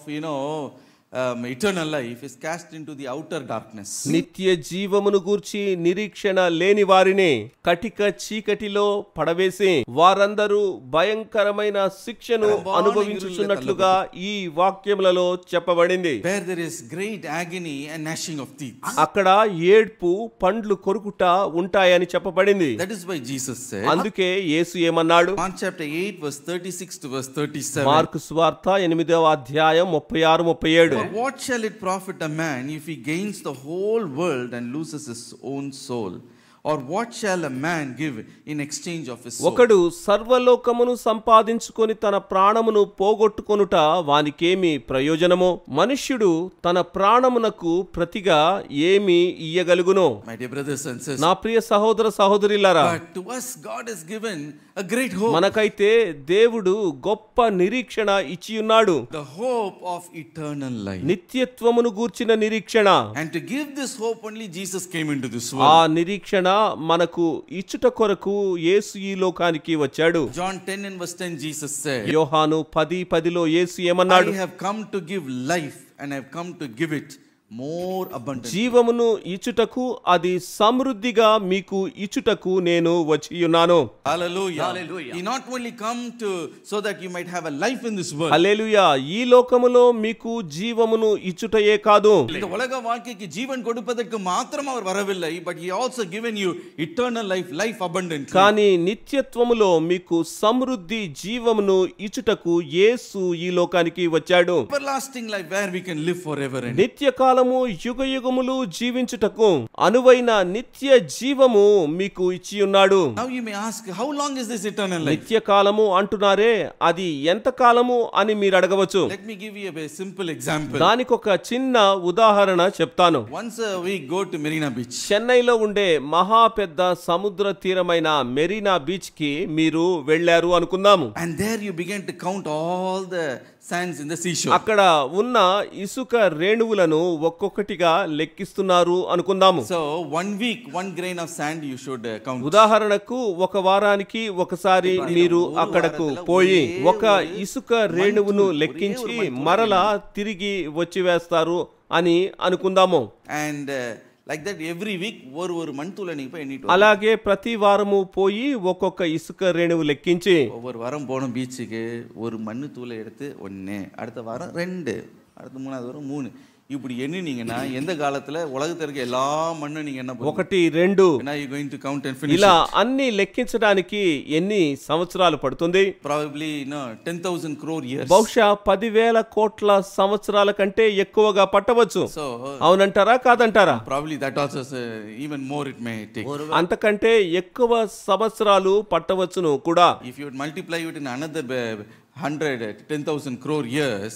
[SPEAKER 1] eternal life is cast into the outer darkness.
[SPEAKER 2] నిత్య జీవమును గూర్చి నిరీక్షణ లేని వారిని కటిక చీకటిలో పడవేసి వారందరూ భయంకరమైన శిక్షను అనుభవించుచున్నట్లుగా ఈ వాక్యములలో చెప్పబడింది.
[SPEAKER 1] Where there is great agony and gnashing of teeth.
[SPEAKER 2] అక్కడ ఏడ్పు, పండ్లు కొరుకుట ఉంటాయని చెప్పబడింది.
[SPEAKER 1] That is why Jesus said.
[SPEAKER 2] అందుకే యేసు ఏమన్నాడు?
[SPEAKER 1] Mark chapter 8 verse 36 to verse 37.
[SPEAKER 2] Mark సువార్త 8:36-37.
[SPEAKER 1] For what shall it profit a man if he gains the whole world and loses his own soul? Or what shall a man give in exchange of his soul?
[SPEAKER 2] ఒకడు సర్వలోకమును సంపాదించుకొని తన ప్రాణమును పోగొట్టుకొనుట వానికేమి ప్రయోజనము? మనుష్యుడు తన ప్రాణమునకు ప్రతిగా ఏమి ఇయ్యగలుగును?
[SPEAKER 1] My dear brothers and sisters,
[SPEAKER 2] నా ప్రియ సహోదర సహోదరులారా,
[SPEAKER 1] but to us God has given a great hope.
[SPEAKER 2] మనకైతే దేవుడు గొప్ప నిరీక్షణ ఇచ్చియున్నాడు.
[SPEAKER 1] The hope of eternal life.
[SPEAKER 2] నిత్యత్వమును గూర్చిన నిరీక్షణ.
[SPEAKER 1] And to give this hope only Jesus came into this
[SPEAKER 2] ఆ
[SPEAKER 1] world.
[SPEAKER 2] నిరీక్షణ మనకు ఇచ్చుట కొరకు యేసు ఈ లోకానికి వచ్చాడు.
[SPEAKER 1] John 10 and verse 10 Jesus said,
[SPEAKER 2] యోహాను 10:10లో యేసు ఏమన్నాడు?
[SPEAKER 1] I have come to give life and I have come to give it more abundant.
[SPEAKER 2] జీవమును ఇచ్చుటకు అది సమృద్ధిగా మీకు ఇచ్చుటకు నేను వచ్చియున్నాను.
[SPEAKER 1] Hallelujah.
[SPEAKER 3] Hallelujah.
[SPEAKER 1] He not only come to so that you might have a life in this world.
[SPEAKER 2] హల్లెలూయా. ఈ లోకములో మీకు జీవమును ఇచ్చుటయే కాదు,
[SPEAKER 1] இந்த உலக வாழ்க்கைக்கு ஜீவன் கொடுப்பதற்கு மாத்திரம் அவர் வரவில்லை, but he also given you eternal life, life abundantly.
[SPEAKER 2] కానీ నిత్యత్వములో మీకు సమృద్ధి జీవమును ఇచ్చుటకు యేసు ఈ లోకానికి వచ్చాడు.
[SPEAKER 1] Everlasting life where we can live forever and
[SPEAKER 2] నిత్యకాలము యుగయుగములు జీవించుటకు అనువైన నిత్య జీవము మీకు ఇచ్చి ఉన్నాడు.
[SPEAKER 1] now you may ask, how long is this eternal life?
[SPEAKER 2] నిత్యకాలము అంటున్నారే, అది ఎంత కాలము అని మీరు అడగవచ్చు.
[SPEAKER 1] Let me give you a simple example.
[SPEAKER 2] దానికి ఒక చిన్న ఉదాహరణ చెప్తాను.
[SPEAKER 1] Once a week go to Marina Beach.
[SPEAKER 2] చెన్నైలో ఉండే మహా పెద్ద సముద్ర తీరమైన మెరీనా బీచ్ కి మీరు వెళ్ళారు అనుకుందాము.
[SPEAKER 1] And there you begin to count all the sands in the seashore.
[SPEAKER 2] అక్కడ ఉన్న ఇసుక రేణువులను ఒక్కొక్కటిగా లెక్కిస్తున్నారు అనుకుందాము.
[SPEAKER 1] So 1 week 1 grain of sand you should count.
[SPEAKER 2] ఉదాహరణకు ఒక వారానికి ఒకసారి మీరు అక్కడకు పోయి ఒక ఇసుక రేణువును లెక్కించి మరలా తిరిగి వచ్చి వేస్తారు అని అనుకుందాము.
[SPEAKER 1] And like that every week ஒரு மண்தூளை நீங்க போய் எண்ணிட்டு
[SPEAKER 2] అలాగే ప్రతి వారము పోయి ఒక్కొక్క ఇసుక రేణువు లెక్కించి
[SPEAKER 1] ஒவ்வொரு வாரம் போன பீச்சுக்கு ஒரு மண்ணு தூளை எடுத்து 1, அடுத்த வாரம் 2, அடுத்த 3வது வாரம் 3, இப்படி எண்ணினீங்கன்னா எந்த காலத்துல உலகத்துல இருக்க எல்லா மண்ணும் நீங்க என்ன
[SPEAKER 2] 1, 2
[SPEAKER 1] now you going to count and finish
[SPEAKER 2] ఇలా అన్ని లెక్కించడానికి ఎన్ని సంవత్సరాలు పడుతుంది?
[SPEAKER 1] probably 10,000 crore years.
[SPEAKER 2] బహుశా 10,000 కోట్ల సంవత్సరాల కంటే ఎక్కువగా పట్టవచ్చు.
[SPEAKER 1] So
[SPEAKER 2] అవునంటారా కాదంటారా?
[SPEAKER 1] probably that also even more it may take.
[SPEAKER 2] అంతకంటే ఎక్కువ సంవత్సరాలు పట్టవచ్చును కూడా.
[SPEAKER 1] If you would multiply it in another 100 10,000 crore years,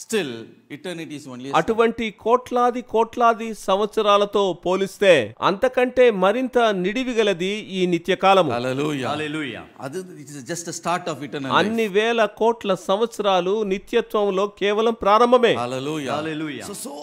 [SPEAKER 1] still eternity is only
[SPEAKER 2] అటువంటి కోట్లాది సంవత్సరాలతో పోలిస్తే అంతకంటే మరింత నిడివిగలది ఈ నిత్యకాలము.
[SPEAKER 1] hallelujah.
[SPEAKER 3] Hallelujah.
[SPEAKER 1] Adu it is just a start of eternal life.
[SPEAKER 2] అన్ని వేల కోట్ల సంవత్సరాలు నిత్యత్వంలో కేవలం ప్రారంభమే.
[SPEAKER 1] Hallelujah.
[SPEAKER 3] Hallelujah.
[SPEAKER 1] So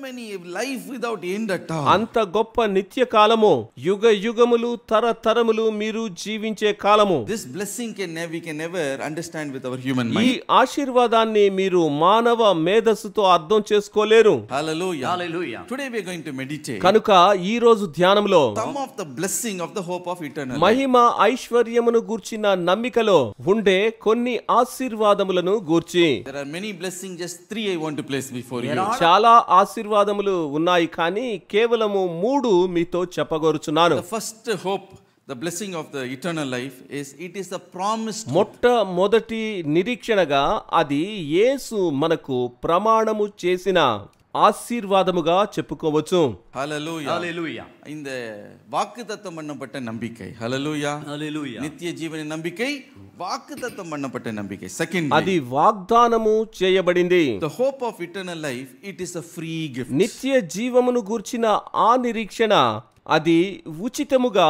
[SPEAKER 1] many life without end at all.
[SPEAKER 2] అంత గొప్ప నిత్యకాలము, యుగ యుగములు తరతరములు మీరు జీవించే కాలము.
[SPEAKER 1] This blessing we can never understand with our human
[SPEAKER 2] ఈ
[SPEAKER 1] mind.
[SPEAKER 2] ఆశీర్వాదాన్ని మీరు మానవ మేధస్సుతో అర్థం చేసుకోలేరు.
[SPEAKER 1] Hallelujah.
[SPEAKER 3] Hallelujah.
[SPEAKER 1] Today we are going to meditate
[SPEAKER 2] కనుక ఈ రోజు ధ్యానంలో
[SPEAKER 1] some of the blessing of the hope of eternal life.
[SPEAKER 2] మహిమ ఐశ్వర్యమును గూర్చిన నమ్మికలో ఉండే కొన్ని ఆశీర్వాదములను గూర్చి.
[SPEAKER 1] There are many blessings, just 3 I want to place before you.
[SPEAKER 2] చాలా ఆశీర్వాదములు ఉన్నాయి, కానీ కేవలము 3 మీతో చెప్పగోరుచున్నాను.
[SPEAKER 1] The first hope, the blessing of the eternal life is it is a promised hope.
[SPEAKER 2] మొట్టమొదటి నిరీక్షణగా అది యేసు మనకు ప్రమాణము చేసిన ఆశీర్వాదముగా చెప్పుకోవచ్చు.
[SPEAKER 1] Hallelujah.
[SPEAKER 3] Hallelujah.
[SPEAKER 1] இந்த வாக்குத்தத்தம் பண்ணப்பட்ட நம்பிக்கை. Hallelujah.
[SPEAKER 3] Hallelujah.
[SPEAKER 1] நித்திய ஜீவனின் நம்பிக்கை, வாக்குத்தத்தம் பண்ணப்பட்ட நம்பிக்கை. Second,
[SPEAKER 2] అది వాగ్దానము చేయబడింది.
[SPEAKER 1] the hope of eternal life, it is a free gift.
[SPEAKER 2] నిత్య జీవమును గూర్చిన ఆ నిరీక్షణ అది ఉచితముగా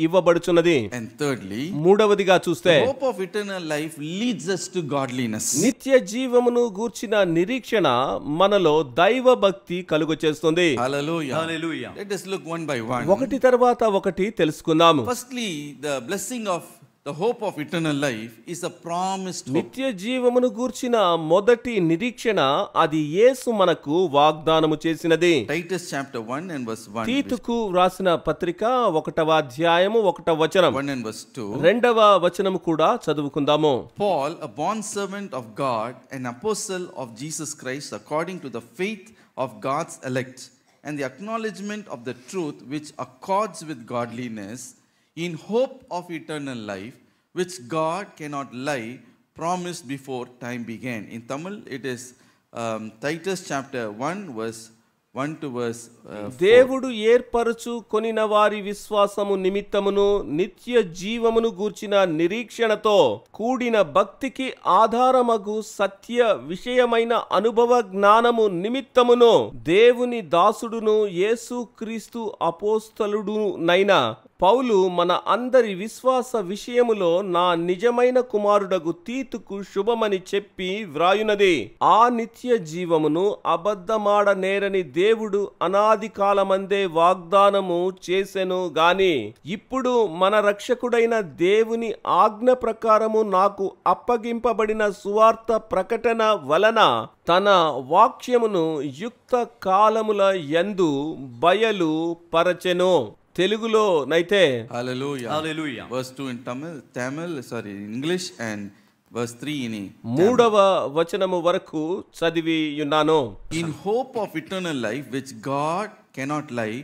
[SPEAKER 2] ఇవ్వబడుచున్నది.
[SPEAKER 1] And thirdly,
[SPEAKER 2] మూడవదిగా చూస్తే
[SPEAKER 1] the hope of eternal life leads us to godliness.
[SPEAKER 2] నిత్య జీవమును గూర్చిన నిరీక్షణ మనలో దైవ భక్తి కలుగచేస్తుంది.
[SPEAKER 1] Hallelujah.
[SPEAKER 3] Hallelujah.
[SPEAKER 1] Let us look one by one.
[SPEAKER 2] ఒకటి తర్వాత ఒకటి తెలుసుకుందాము.
[SPEAKER 1] Firstly, the blessing of the hope of eternal life is a promised hope.
[SPEAKER 2] నిత్య జీవమును గూర్చిన మొదటి నిరీక్షణ అది యేసు మనకు వాగ్దానము చేసినది.
[SPEAKER 1] Titus chapter 1 and verse 1.
[SPEAKER 2] తీతుకు రాసిన పత్రిక 1వ అధ్యాయము 1వ వచనం
[SPEAKER 1] 1 and verse 2.
[SPEAKER 2] 2వ వచనము కూడా చదువుకుందాము.
[SPEAKER 1] Paul, a bond servant of God, an apostle of Jesus Christ, according to the faith of God's elect, and the acknowledgement of the truth which accords with godliness, in hope of eternal life, which God cannot lie, promised before time began. In Tamil, it is Titus chapter 1 verse 1 to verse 4.
[SPEAKER 2] దేవుడు ఏర్పరచు కొనిన వారి విశ్వాసము నిమిత్తమును నిత్య జీవమును గూర్చిన నిరీక్షణతో కూడిన భక్తికి ఆధారమగు సత్య విషయమైన అనుభవ జ్ఞానము నిమిత్తమును దేవుని దాసుడును యేసుక్రీస్తు అపోస్తలుడునైన పౌలు మన అందరి విశ్వాస విషయములో నా నిజమైన కుమారుడగు తీతుకు శుభమని చెప్పి వ్రాయునది. ఆ నిత్య జీవమును అబద్ధమాడ నేరని దేవుడు అనాది కాలమందే వాగ్దానము చేసెను గాని ఇప్పుడు మన రక్షకుడైన దేవుని ఆజ్ఞ ప్రకారము నాకు అప్పగింపబడిన సువార్త ప్రకటన వలన తన వాక్యమును యుక్త కాలముల యందు బయలు పరచెను. తెలుగులో నైతే
[SPEAKER 1] Hallelujah.
[SPEAKER 3] Hallelujah.
[SPEAKER 1] Verse 2 in English and verse 3 in
[SPEAKER 2] మూడవ వచనము వరకు చదివి ఉన్నాను.
[SPEAKER 1] In hope of eternal life which God cannot lie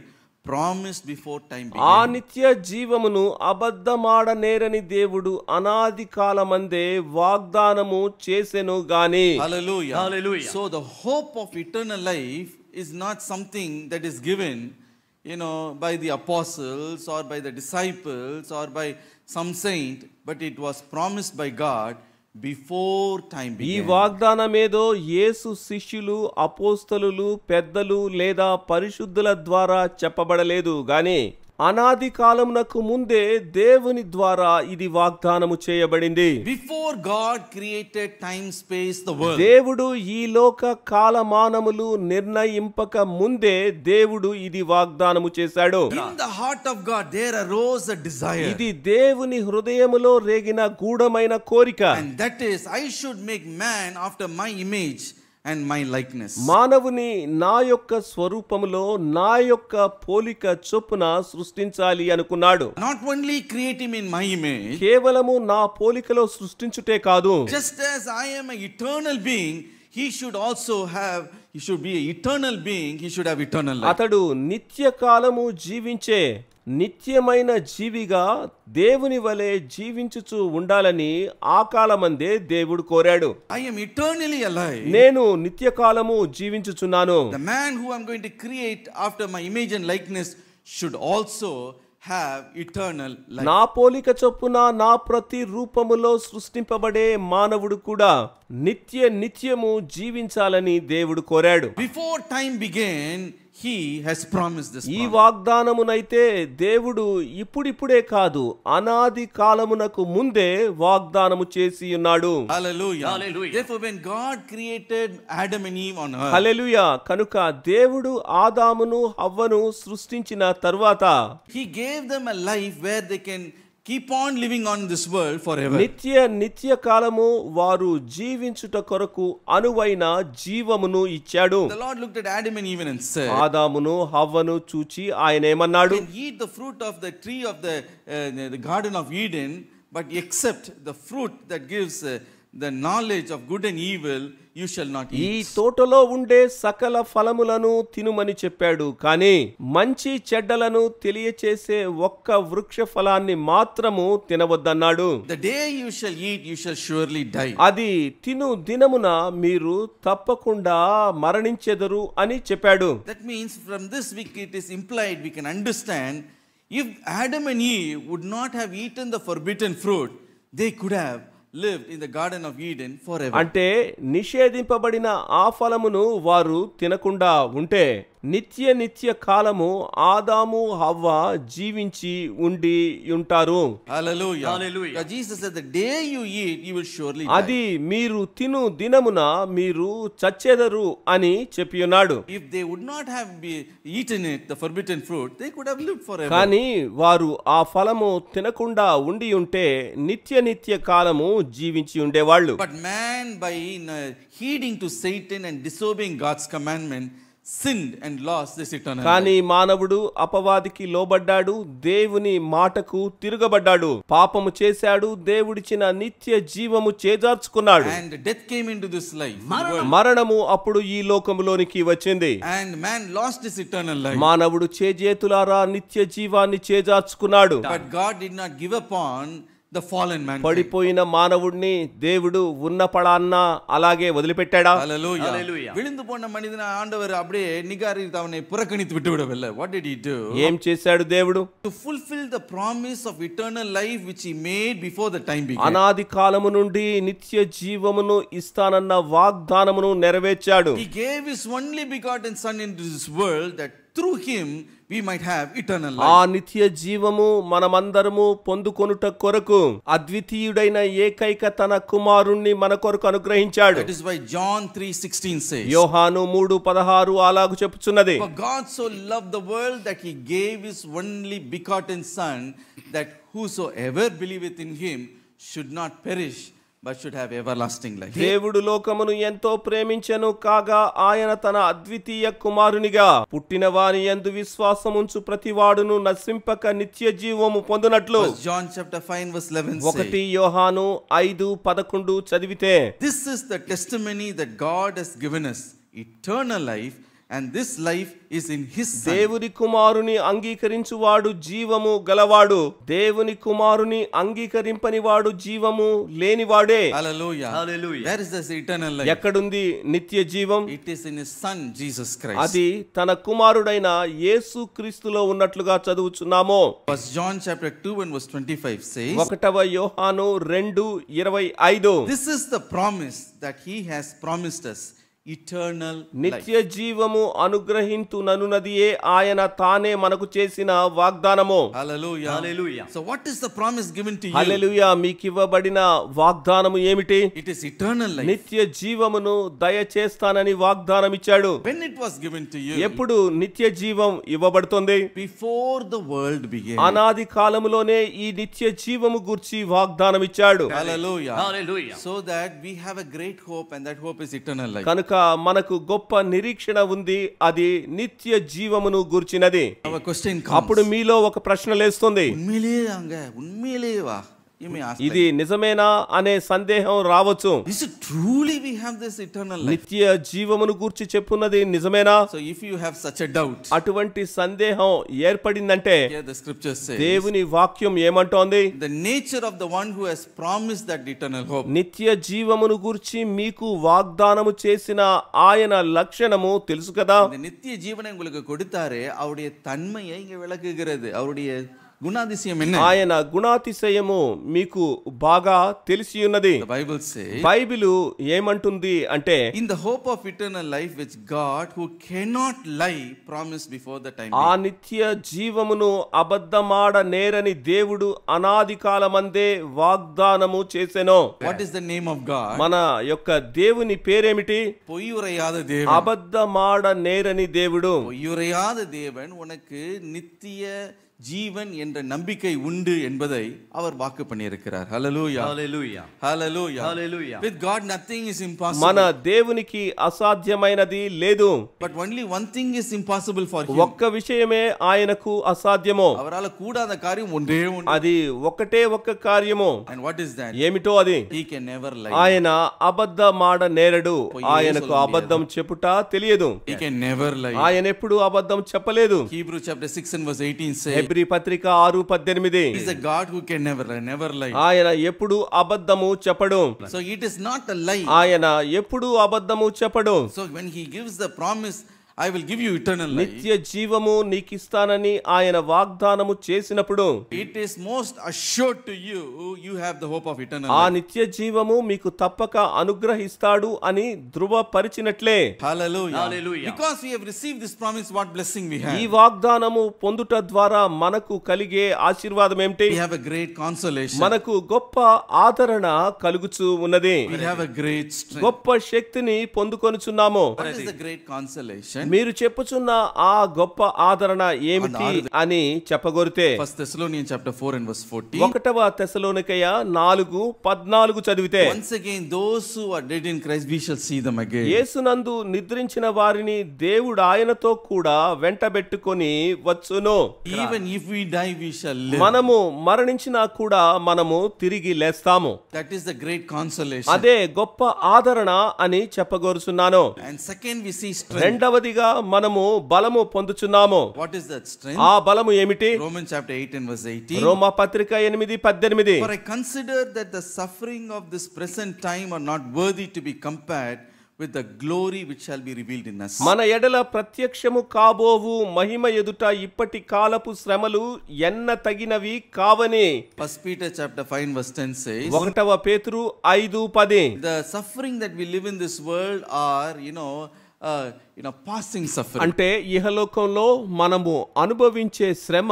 [SPEAKER 1] promised before time
[SPEAKER 2] ఆ
[SPEAKER 1] began.
[SPEAKER 2] నిత్య జీవమును అబద్ధమాడ నేరని దేవుడు అనాది కాలమందే వాగ్దానము చేసెను గాని.
[SPEAKER 1] Hallelujah.
[SPEAKER 3] Hallelujah.
[SPEAKER 1] So the hope of eternal life is not something that is given, by the apostles or by the disciples or by some saint, but it was promised by God before time
[SPEAKER 2] ఈ
[SPEAKER 1] began.
[SPEAKER 2] వాగ్దానమేదో యేసు శిష్యులు, అపోస్తలులు, పెద్దలు లేదా పరిశుద్ధుల ద్వారా చెప్పబడలేదు గాని అనాది కాలమునకు ముందే దేవుని ద్వారా ఇది వాగ్దానము చేయబడింది.
[SPEAKER 1] Before God created time, space, the world.
[SPEAKER 2] దేవుడు ఈ లోక కాలమానములు నిర్ణయింపక ముందే దేవుడు ఇది వాగ్దానము చేశాడు.
[SPEAKER 1] In the heart of God there arose a desire.
[SPEAKER 2] ఇది దేవుని హృదయములో రేగిన గూఢమైన కోరిక.
[SPEAKER 1] And that is, I should make man after my image and my likeness.
[SPEAKER 2] మానవుని నా యొక్క స్వరూపములో నా యొక్క పోలిక చొప్పున సృష్టించాలి అనుకున్నాడు.
[SPEAKER 1] Not only create him in my image,
[SPEAKER 2] కేవలము నా పోలికలో సృష్టించుటే కాదు,
[SPEAKER 1] just as I am an eternal being, he should be an eternal being, he should have eternal life.
[SPEAKER 2] అతడు నిత్య కాలము జీవించే నిత్యమైన జీవిగా దేవుని వలె జీవించుచు ఉండాలని ఆ కాలమందే దేవుడు కోరాడు.
[SPEAKER 1] I am eternally alive.
[SPEAKER 2] నేను నిత్యకాలము జీవించుచున్నాను.
[SPEAKER 1] The man who I'm going to create after my image and likeness should also have eternal life.
[SPEAKER 2] నా పోలిక చొప్పున నా ప్రతి రూపములో సృష్టింపబడే మానవుడు కూడా నిత్యము జీవించాలని దేవుడు కోరాడు.
[SPEAKER 1] Before time began, he has promised this.
[SPEAKER 2] ఈ వాగ్దానమునైతే దేవుడు ఇప్పుడిప్పుడే కాదు, అనాది కాలమునకు ముందే వాగ్దానము చేసి ఉన్నాడు.
[SPEAKER 1] Hallelujah.
[SPEAKER 3] Hallelujah.
[SPEAKER 1] Therefore, when God created Adam and Eve on earth,
[SPEAKER 2] హల్లెలూయా. కనుక దేవుడు ఆదామును హవ్వను సృష్టించిన తరువాత
[SPEAKER 1] he gave them a life where they can keep on living on this world forever.
[SPEAKER 2] నిత్య కాలము వారు జీవించుట కొరకు అనువైన జీవమును ఇచ్చాడు.
[SPEAKER 1] The Lord looked at Adam and Eve and said,
[SPEAKER 2] ఆదామును హవ్వను చూచి ఆయన ఏమన్నాడు?
[SPEAKER 1] "You can eat the fruit of the tree of the garden of Eden, but except the fruit that gives the knowledge of good and evil, you shall not
[SPEAKER 2] ఈ
[SPEAKER 1] eat."
[SPEAKER 2] తోటలో ఉండే సకల ఫలములను తినుమని చెప్పాడు, కానీ మంచి చెడ్డలను తెలియచేసే ఒక్క వృక్ష ఫలాన్ని మాత్రము తినవద్దన్నాడు.
[SPEAKER 1] The day you shall eat, you shall surely die.
[SPEAKER 2] అది తిను దినమున మీరు తప్పకుండా మరణించెదరు అని చెప్పాడు.
[SPEAKER 1] That means from this it is implied, we can understand, if Adam and Eve would not have eaten the forbidden fruit, they could have lived in the garden of Eden forever.
[SPEAKER 2] అంటే నిషేధింపబడిన ఆ ఫలమును వారు తినకుండా ఉంటే నిత్య కాలము ఆదాము హవ్వ జీవించి ఉండి ఉంటారు.
[SPEAKER 1] Hallelujah.
[SPEAKER 3] Hallelujah.
[SPEAKER 1] God, Jesus said, the day you eat, you will surely die.
[SPEAKER 2] అది మీరు తిను దినమున మీరు చచ్చెదరు అని చెప్పి ఉన్నాడు.
[SPEAKER 1] If they would not have eaten it, the forbidden fruit, they could have lived forever.
[SPEAKER 2] కానీ వారు ఆ ఫలము తినకుండా ఉండి ఉంటే నిత్య కాలము జీవించి ఉండేవాళ్ళు.
[SPEAKER 1] But man, by heeding to Satan and disobeying God's commandment, sinned and lost this eternal
[SPEAKER 2] కానీ
[SPEAKER 1] life.
[SPEAKER 2] మానవుడు అపవాదికి లోబడ్డాడు, దేవుని మాటకు తిరగబడ్డాడు, పాపము చేశాడు, దేవుడిచ్చిన నిత్య జీవము చేజార్చుకున్నాడు.
[SPEAKER 1] And death came into this life.
[SPEAKER 2] మరణము అప్పుడు ఈ లోకములోనికి వచ్చింది.
[SPEAKER 1] And man lost his eternal life.
[SPEAKER 2] మానవుడు చేజేతులారా నిత్య జీవాన్ని చేజార్చుకున్నాడు.
[SPEAKER 1] But God did not give up on the fallen man.
[SPEAKER 2] పడిపోయిన మానవుడిని దేవుడు ఉన్న పడాన్న అలాగే వదిలిపెట్టాడా?
[SPEAKER 1] Hallelujah.
[SPEAKER 3] Hallelujah.
[SPEAKER 1] விழுந்து போன மனிதனை ஆண்டவர் அப்படியே நிகாரித்து அவனை புறக்கணித்து விட்டு விடவில்லை. What did he do?
[SPEAKER 2] ఏం చేశాడు దేవుడు?
[SPEAKER 1] To fulfill the promise of eternal life which he made before the time began.
[SPEAKER 2] అనాది కాలము నుండి నిత్య జీవమును ఇస్తానన్న వాగ్దానమును నెరవేర్చాడు.
[SPEAKER 1] He gave his only begotten son into this world, that through him we might have eternal
[SPEAKER 2] ఆ
[SPEAKER 1] life.
[SPEAKER 2] నిత్య జీవము మనమందరము పొందుకొనుట కొరకు అద్వితీయుడైన ఏకైక తన కుమారుణ్ణి మన కొరకు అనుగ్రహించాడు.
[SPEAKER 1] That is why John 3:16 says,
[SPEAKER 2] యోహాను 3:16 అలాగు చెప్పుచున్నది.
[SPEAKER 1] For God so loved the world that he gave his only begotten Son, that whosoever believeth in him should not perish, but should have everlasting life.
[SPEAKER 2] దేవుడు లోకమును ఎంతో ప్రేమించెను కాగా ఆయన తన అద్వితీయ కుమారునిగా పుట్టిన వాని యందు విశ్వాసముంచు ప్రతివాడును నశింపక నిత్య జీవము పొందునట్లు.
[SPEAKER 1] John chapter 5 verse 11 says,
[SPEAKER 2] 1 యోహాను 5:11 చదివితే,
[SPEAKER 1] This is the testimony that God has given us, eternal life, and this life is in his Son.
[SPEAKER 2] దేవుని కుమారుని అంగీకరించువాడు జీవము గలవాడు, దేవుని కుమారుని అంగీకరింపని వాడు జీవము లేనివాడే.
[SPEAKER 1] Hallelujah.
[SPEAKER 3] Hallelujah.
[SPEAKER 1] Where is this eternal life?
[SPEAKER 2] ఎక్కడుంది నిత్య జీవం?
[SPEAKER 1] It is in his Son Jesus Christ.
[SPEAKER 2] అది తన కుమారుడైన యేసు క్రీస్తులో ఉన్నట్లుగా చదువుచున్నాము.
[SPEAKER 1] First John chapter 2 and verse 25 says,
[SPEAKER 2] 1 యోహాను 2:25,
[SPEAKER 1] This is the promise that he has promised us, eternal life.
[SPEAKER 2] నిత్య జీవము అనుగ్రహింతుననున్నదియే ఆయన తానే మనకు చేసిన వాగ్దానము.
[SPEAKER 1] Hallelujah.
[SPEAKER 3] Hallelujah.
[SPEAKER 1] So what is the promise given to you?
[SPEAKER 2] హల్లెలూయా. మీకివ్వబడిన వాగ్దానము ఏమిటి?
[SPEAKER 1] It is eternal life.
[SPEAKER 2] నిత్య జీవమును దయచేస్తానని వాగ్దానం ఇచ్చాడు.
[SPEAKER 1] When it was given to you?
[SPEAKER 2] ఎప్పుడు నిత్య జీవం ఇవ్వబడుతుంది?
[SPEAKER 1] Before the world began.
[SPEAKER 2] అనాది కాలములోనే ఈ నిత్య జీవము గూర్చి వాగ్దానం ఇచ్చాడు.
[SPEAKER 1] Hallelujah.
[SPEAKER 3] Hallelujah.
[SPEAKER 1] So that we have a great hope, and that hope is eternal life.
[SPEAKER 2] కనుక మనకు గొప్ప నిరీక్షణ ఉంది, అది నిత్య జీవమును గూర్చినది.
[SPEAKER 1] Our question comes.
[SPEAKER 2] అప్పుడు మీలో ఒక ప్రశ్న లేస్తుంది,
[SPEAKER 1] ఉన్మేలేవా? You may ask,
[SPEAKER 2] ఇది నిజమేనా అనే సందేహం రావచ్చు.
[SPEAKER 1] is it truly we have this eternal life?
[SPEAKER 2] నిత్య జీవమును గూర్చి చెప్పున్నది నిజమేనా?
[SPEAKER 1] So if you have such a doubt,
[SPEAKER 2] అటువంటి సందేహం ఏర్పడిందంటే
[SPEAKER 1] here the scripture says,
[SPEAKER 2] దేవుని వాక్యం ఏమంటోంది?
[SPEAKER 1] the nature of the one who has promised that eternal hope.
[SPEAKER 2] నిత్య జీవమును గూర్చి మీకు వాగ్దానము చేసిన ఆయన లక్షణము తెలుసు కదా.
[SPEAKER 1] இந்த நித்திய ஜீவனை உங்களுக்கு கொடுத்தாரே, அவருடைய தன்மையை இங்க விளக்குகிறது. அவருடைய குணாதிசயம் என்ன?
[SPEAKER 2] ఆయన గుణాతిశయము మీకు బాగా తెలిసి ఉన్నది.
[SPEAKER 1] The Bible says,
[SPEAKER 2] బైబిలు ఏమంటుంది అంటే,
[SPEAKER 1] in the hope of eternal life which God who cannot lie promised before the time.
[SPEAKER 2] ఆ నిత్య జీవమును అబద్ధమాడ నేరని దేవుడు అనాది కాలమందే వాగ్దానము చేసెను.
[SPEAKER 1] What is the name of God?
[SPEAKER 2] మన యొక్క దేవుని పేరేమిటి?
[SPEAKER 1] பொய்யுரையாத தேவன்.
[SPEAKER 2] అబద్ధమాడ నేరని దేవుడు.
[SPEAKER 1] பொய்யுரையாத தேவன் உனக்கு நித்திய ஜீவன் என்ற நம்பிக்கை உண்டு என்பதை அவர் வாக்கு பண்ணியிருக்கிறார். Hallelujah.
[SPEAKER 3] Hallelujah.
[SPEAKER 1] Hallelujah.
[SPEAKER 3] Hallelujah.
[SPEAKER 1] With God nothing is impossible.
[SPEAKER 2] మన దేవునికి అసాధ్యమైనది లేదు.
[SPEAKER 1] But only one thing is impossible for him.
[SPEAKER 2] ఒక్క విషయమే ఆయనకు అసాధ్యము.
[SPEAKER 1] அவரால கூடாத காரியம் ஒன்றே ஒன்று.
[SPEAKER 2] అది ఒకటే ఒక్క కార్యము.
[SPEAKER 1] And what is that?
[SPEAKER 2] ఏమిటో అది?
[SPEAKER 1] He can never lie.
[SPEAKER 2] ఆయన అబద్ధమాడ నేరడు. ఆయనకు అబద్ధం చెప్పుట తెలియదు.
[SPEAKER 1] He can never lie.
[SPEAKER 2] ఆయన ఎప్పుడు అబద్ధం చెప్పలేదు.
[SPEAKER 1] Hebrews chapter 6 and verse 18 says,
[SPEAKER 2] Hebrew పత్రిక 6:18,
[SPEAKER 1] he is a God who can never lie.
[SPEAKER 2] ఆయన ఎప్పుడు అబద్ధము చెప్పడు.
[SPEAKER 1] So it is not a lie.
[SPEAKER 2] ఆయన ఎప్పుడు అబద్ధము చెప్పడు.
[SPEAKER 1] So when he gives the promise, I will give you eternal life,
[SPEAKER 2] నిత్య జీవము నీకిస్తానని ఆయన వాగ్దానము చేసినప్పుడు
[SPEAKER 1] it is most assured to you, you have the hope of eternal
[SPEAKER 2] ఆ
[SPEAKER 1] life.
[SPEAKER 2] నిత్య జీవము మీకు తప్పక అనుగ్రహిస్తాడు అని ధృవపరిచినట్లే.
[SPEAKER 1] Hallelujah.
[SPEAKER 3] Hallelujah.
[SPEAKER 1] Because we have received this promise, what blessing we have.
[SPEAKER 2] ఈ వాగ్దానము పొందుట ద్వారా మనకు కలిగే ఆశీర్వాదం ఏమిటి?
[SPEAKER 1] We have a great consolation.
[SPEAKER 2] మనకు గొప్ప ఆదరణ కలుగుచూ ఉన్నది.
[SPEAKER 1] We have a great strength.
[SPEAKER 2] గొప్ప శక్తిని పొందుకొనుచున్నాము.
[SPEAKER 1] What is the great consolation?
[SPEAKER 2] మీరు చెప్పుచున్న ఆ గొప్ప ఆదరణ ఏమిటి అని చెప్పగోరితే,
[SPEAKER 1] 1 Thessalonians chapter 4 and verse 14.
[SPEAKER 2] 1 తెస్సలోనికయ 4:14 చదివితే,
[SPEAKER 1] Once again, those who are dead in Christ, we shall see them again.
[SPEAKER 2] యేసునందు నిద్రించిన వారిని దేవుడు ఆయనతో కూడా వెంటబెట్టుకొని వచ్చును.
[SPEAKER 1] Even if we die, we shall live.
[SPEAKER 2] మనము మరణించినా కూడా మనము తిరిగి లేస్తాము.
[SPEAKER 1] That is the great consolation.
[SPEAKER 2] అదే గొప్ప ఆదరణ అని చెప్పగోరుచున్నాను.
[SPEAKER 1] And second, we see strength.
[SPEAKER 2] రెండవదిగా మనము బలము పొందుచున్నాము.
[SPEAKER 1] What is that strength?
[SPEAKER 2] ఆ బలము ఏమిటి?
[SPEAKER 1] Romans chapter 8 and verse 18.
[SPEAKER 2] రోమా పత్రిక 8:18,
[SPEAKER 1] For I consider that the suffering of this present time are not worthy to be compared with the glory which shall be revealed in us.
[SPEAKER 2] మన ఎడల ప్రత్యక్షము కాబోవు మహిమ ఎదుట ఇప్పటి కాలపు శ్రమలు ఎన్న తగినవి కావని.
[SPEAKER 1] 1 Peter chapter 5 verse 10 says,
[SPEAKER 2] 1 పేతురు 5:10,
[SPEAKER 1] the suffering that we live in this world are, passing suffering.
[SPEAKER 2] అంటే ఇహలోకంలో మనము అనుభవించే శ్రమ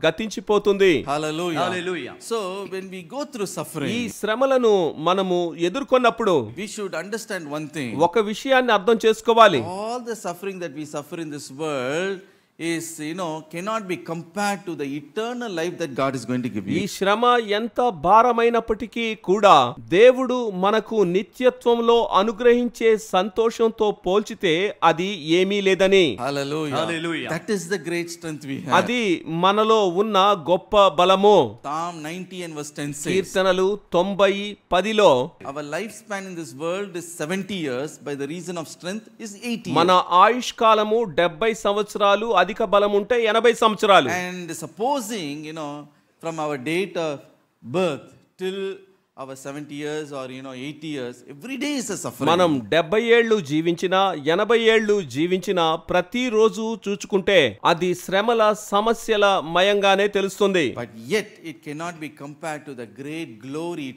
[SPEAKER 2] గతించిపోతుంది.
[SPEAKER 1] Hallelujah.
[SPEAKER 3] Hallelujah.
[SPEAKER 1] So when we go through
[SPEAKER 2] ఈ
[SPEAKER 1] suffering,
[SPEAKER 2] శ్రమలను మనము ఎదుర్కొన్నప్పుడు
[SPEAKER 1] we should understand one thing.
[SPEAKER 2] ఒక విషయాన్ని అర్థం చేసుకోవాలి.
[SPEAKER 1] All the suffering that we suffer in this world is, cannot be compared to the eternal life that God is going to give
[SPEAKER 2] ఈ
[SPEAKER 1] you.
[SPEAKER 2] శ్రమ ఎంత భారమైనప్పటికీ కూడా దేవుడు మనకు నిత్యత్వంలో అనుగ్రహించే సంతోషంతో పోల్చితే అది ఏమీ లేదని.
[SPEAKER 1] Hallelujah.
[SPEAKER 3] Hallelujah.
[SPEAKER 1] That is the great strength we have.
[SPEAKER 2] అది మనలో ఉన్న గొప్ప బలము.
[SPEAKER 1] Psalm 90 and verse 10 says,
[SPEAKER 2] కీర్తనలు 90:10లో
[SPEAKER 1] our lifespan in this world is 70 years, by the reason of strength is 80
[SPEAKER 2] మన
[SPEAKER 1] years.
[SPEAKER 2] ఆయుష్ కాలము 70 సంవత్సరాలు, అధిక బలం ఉంటే 80 సంవత్సరాలు.
[SPEAKER 1] And supposing, from our date of birth till our 70 years or 80 years, every day is a suffering.
[SPEAKER 2] మనం 70 ఏళ్ళు జీవించినా 80 ఏళ్ళు జీవించినా ప్రతిరోజు చూచుకుంటే అది శ్రమల సమస్యల మయంగానే తెలుస్తుంది.
[SPEAKER 1] But yet it cannot be compared to the great glory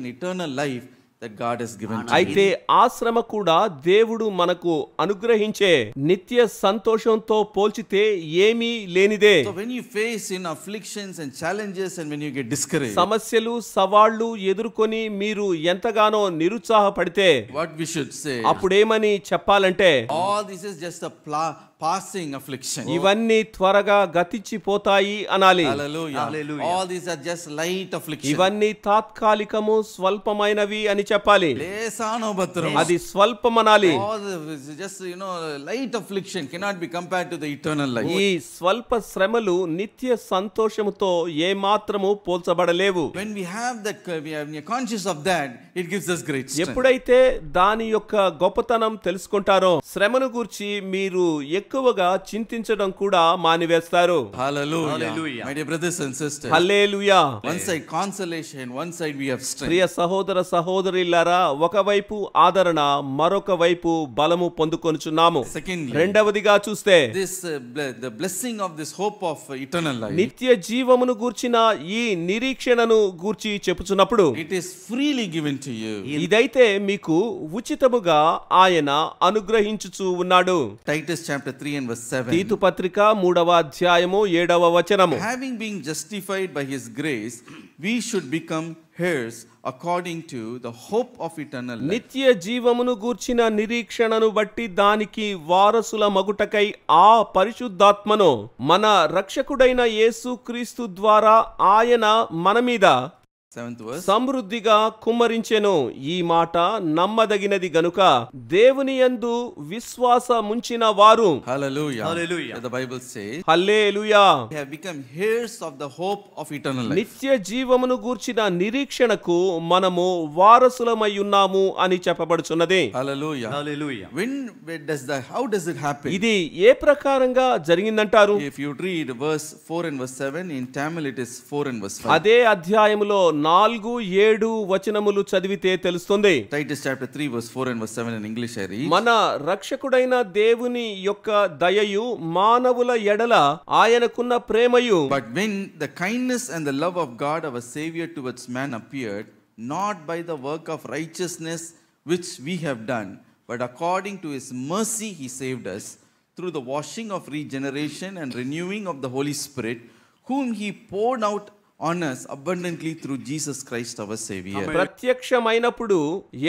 [SPEAKER 1] and eternal life that God has given to
[SPEAKER 2] అయితే
[SPEAKER 1] you.
[SPEAKER 2] ఆ శ్రమ కూడా దేవుడు మనకు అనుగ్రహించే నిత్య సంతోషంతో పోల్చితే ఏమీ లేనిదే.
[SPEAKER 1] So when you face afflictions and challenges and when you get discouraged,
[SPEAKER 2] సమస్యలు సవాళ్లు ఎదుర్కొని మీరు ఎంతగానో నిరుత్సాహపడితే
[SPEAKER 1] what we should say,
[SPEAKER 2] అప్పుడేమని చెప్పాలంటే
[SPEAKER 1] all this is just a passing affliction.
[SPEAKER 2] ఇవన్నీ త్వరగా గతించిపోతాయి అనాలి.
[SPEAKER 1] Hallelujah.
[SPEAKER 3] Hallelujah.
[SPEAKER 1] All these are just light affliction.
[SPEAKER 2] ఇవన్నీ తాత్కాలికము స్వల్పమైనవి అని చెప్పాలి.
[SPEAKER 1] లేసానోబత్రం.
[SPEAKER 2] అది స్వల్పమనాలి.
[SPEAKER 1] All the just light affliction cannot be compared to the eternal life.
[SPEAKER 2] ఈ స్వల్ప శ్రమలు నిత్య సంతోషముతో ఏమాత్రము పోల్చబడలేవు.
[SPEAKER 1] When we have that, we are conscious of that, it gives us great strength.
[SPEAKER 2] ఎప్పుడైతే దాని యొక్క గొప్పతనం తెలుసుకుంటారో శ్రమను గూర్చి మీరు ఎక్కువగా చింతించడం కూడా మానివేస్తారు.
[SPEAKER 1] Hallelujah.
[SPEAKER 3] Hallelujah.
[SPEAKER 1] My dear brothers and sisters,
[SPEAKER 2] hallelujah.
[SPEAKER 1] one side consolation, one side we have strength.
[SPEAKER 2] ప్రియ సహోదర సహోదరులారా, ఒకవైపు ఆదరణ, మరొక వైపు బలము పొందుకొనుచున్నాము.
[SPEAKER 1] Secondly,
[SPEAKER 2] రెండవదిగా చూస్తే
[SPEAKER 1] this the blessing of this hope of eternal life,
[SPEAKER 2] నిత్య జీవమును గూర్చిన ఈ నిరీక్షణను గూర్చి చెప్పుచున్నప్పుడు
[SPEAKER 1] it is freely given to you.
[SPEAKER 2] ఇదైతే మీకు ఉచితముగా ఆయన అనుగ్రహించుచూ ఉన్నాడు.
[SPEAKER 1] Titus chapter 3 and verse 7.
[SPEAKER 2] తీతు పత్రిక 3వ అధ్యాయము 7వ వచనము.
[SPEAKER 1] Having been justified by his grace, we should become heirs according to the hope of eternal life.
[SPEAKER 2] నిత్య జీవమును గూర్చిన నిరీక్షణను బట్టి దానికి వారసుల మగుటకై ఆ పరిశుద్ధాత్మను మన రక్షకుడైన యేసుక్రీస్తు ద్వారా ఆయన మన మీద
[SPEAKER 1] 7th verse.
[SPEAKER 2] సమృద్ధిగా కుమ్మరించెను. ఈ మాట నమ్మదగినది గనుక దేవుని యందు విశ్వాసముంచిన వారు
[SPEAKER 1] Hallelujah.
[SPEAKER 3] Hallelujah.
[SPEAKER 1] The Bible says,
[SPEAKER 2] hallelujah,
[SPEAKER 1] we have become heirs of the hope of eternal life.
[SPEAKER 2] నిత్య జీవమును గూర్చిన నిరీక్షణకు మనము వారసులమై ఉన్నాము అని చెప్పబడుచున్నది.
[SPEAKER 1] Hallelujah.
[SPEAKER 3] Hallelujah.
[SPEAKER 1] How does it happen?
[SPEAKER 2] ఇది ఏ ప్రకారంగా జరిగిందంటారు?
[SPEAKER 1] If you read verse 4 and verse 7, in Tamil it is 4 and verse 5.
[SPEAKER 2] అదే అధ్యాయములో 4-7 వచనములు చదివితే తెలుస్తుంది.
[SPEAKER 1] Titus chapter 3 verse 4 and verse 7 in English I read.
[SPEAKER 2] మన రక్షకుడైన దేవుని యొక్క దయయు మానవుల ఎడల ఆయనకున్న ప్రేమయు.
[SPEAKER 1] But when the kindness and the love of God our Savior towards man appeared, not by the work of righteousness which we have done, but according to his mercy he saved us through the washing of regeneration and renewing of the Holy Spirit, whom he poured out on us abundantly through Jesus Christ our Savior.
[SPEAKER 2] ప్రత్యక్షమైనప్పుడు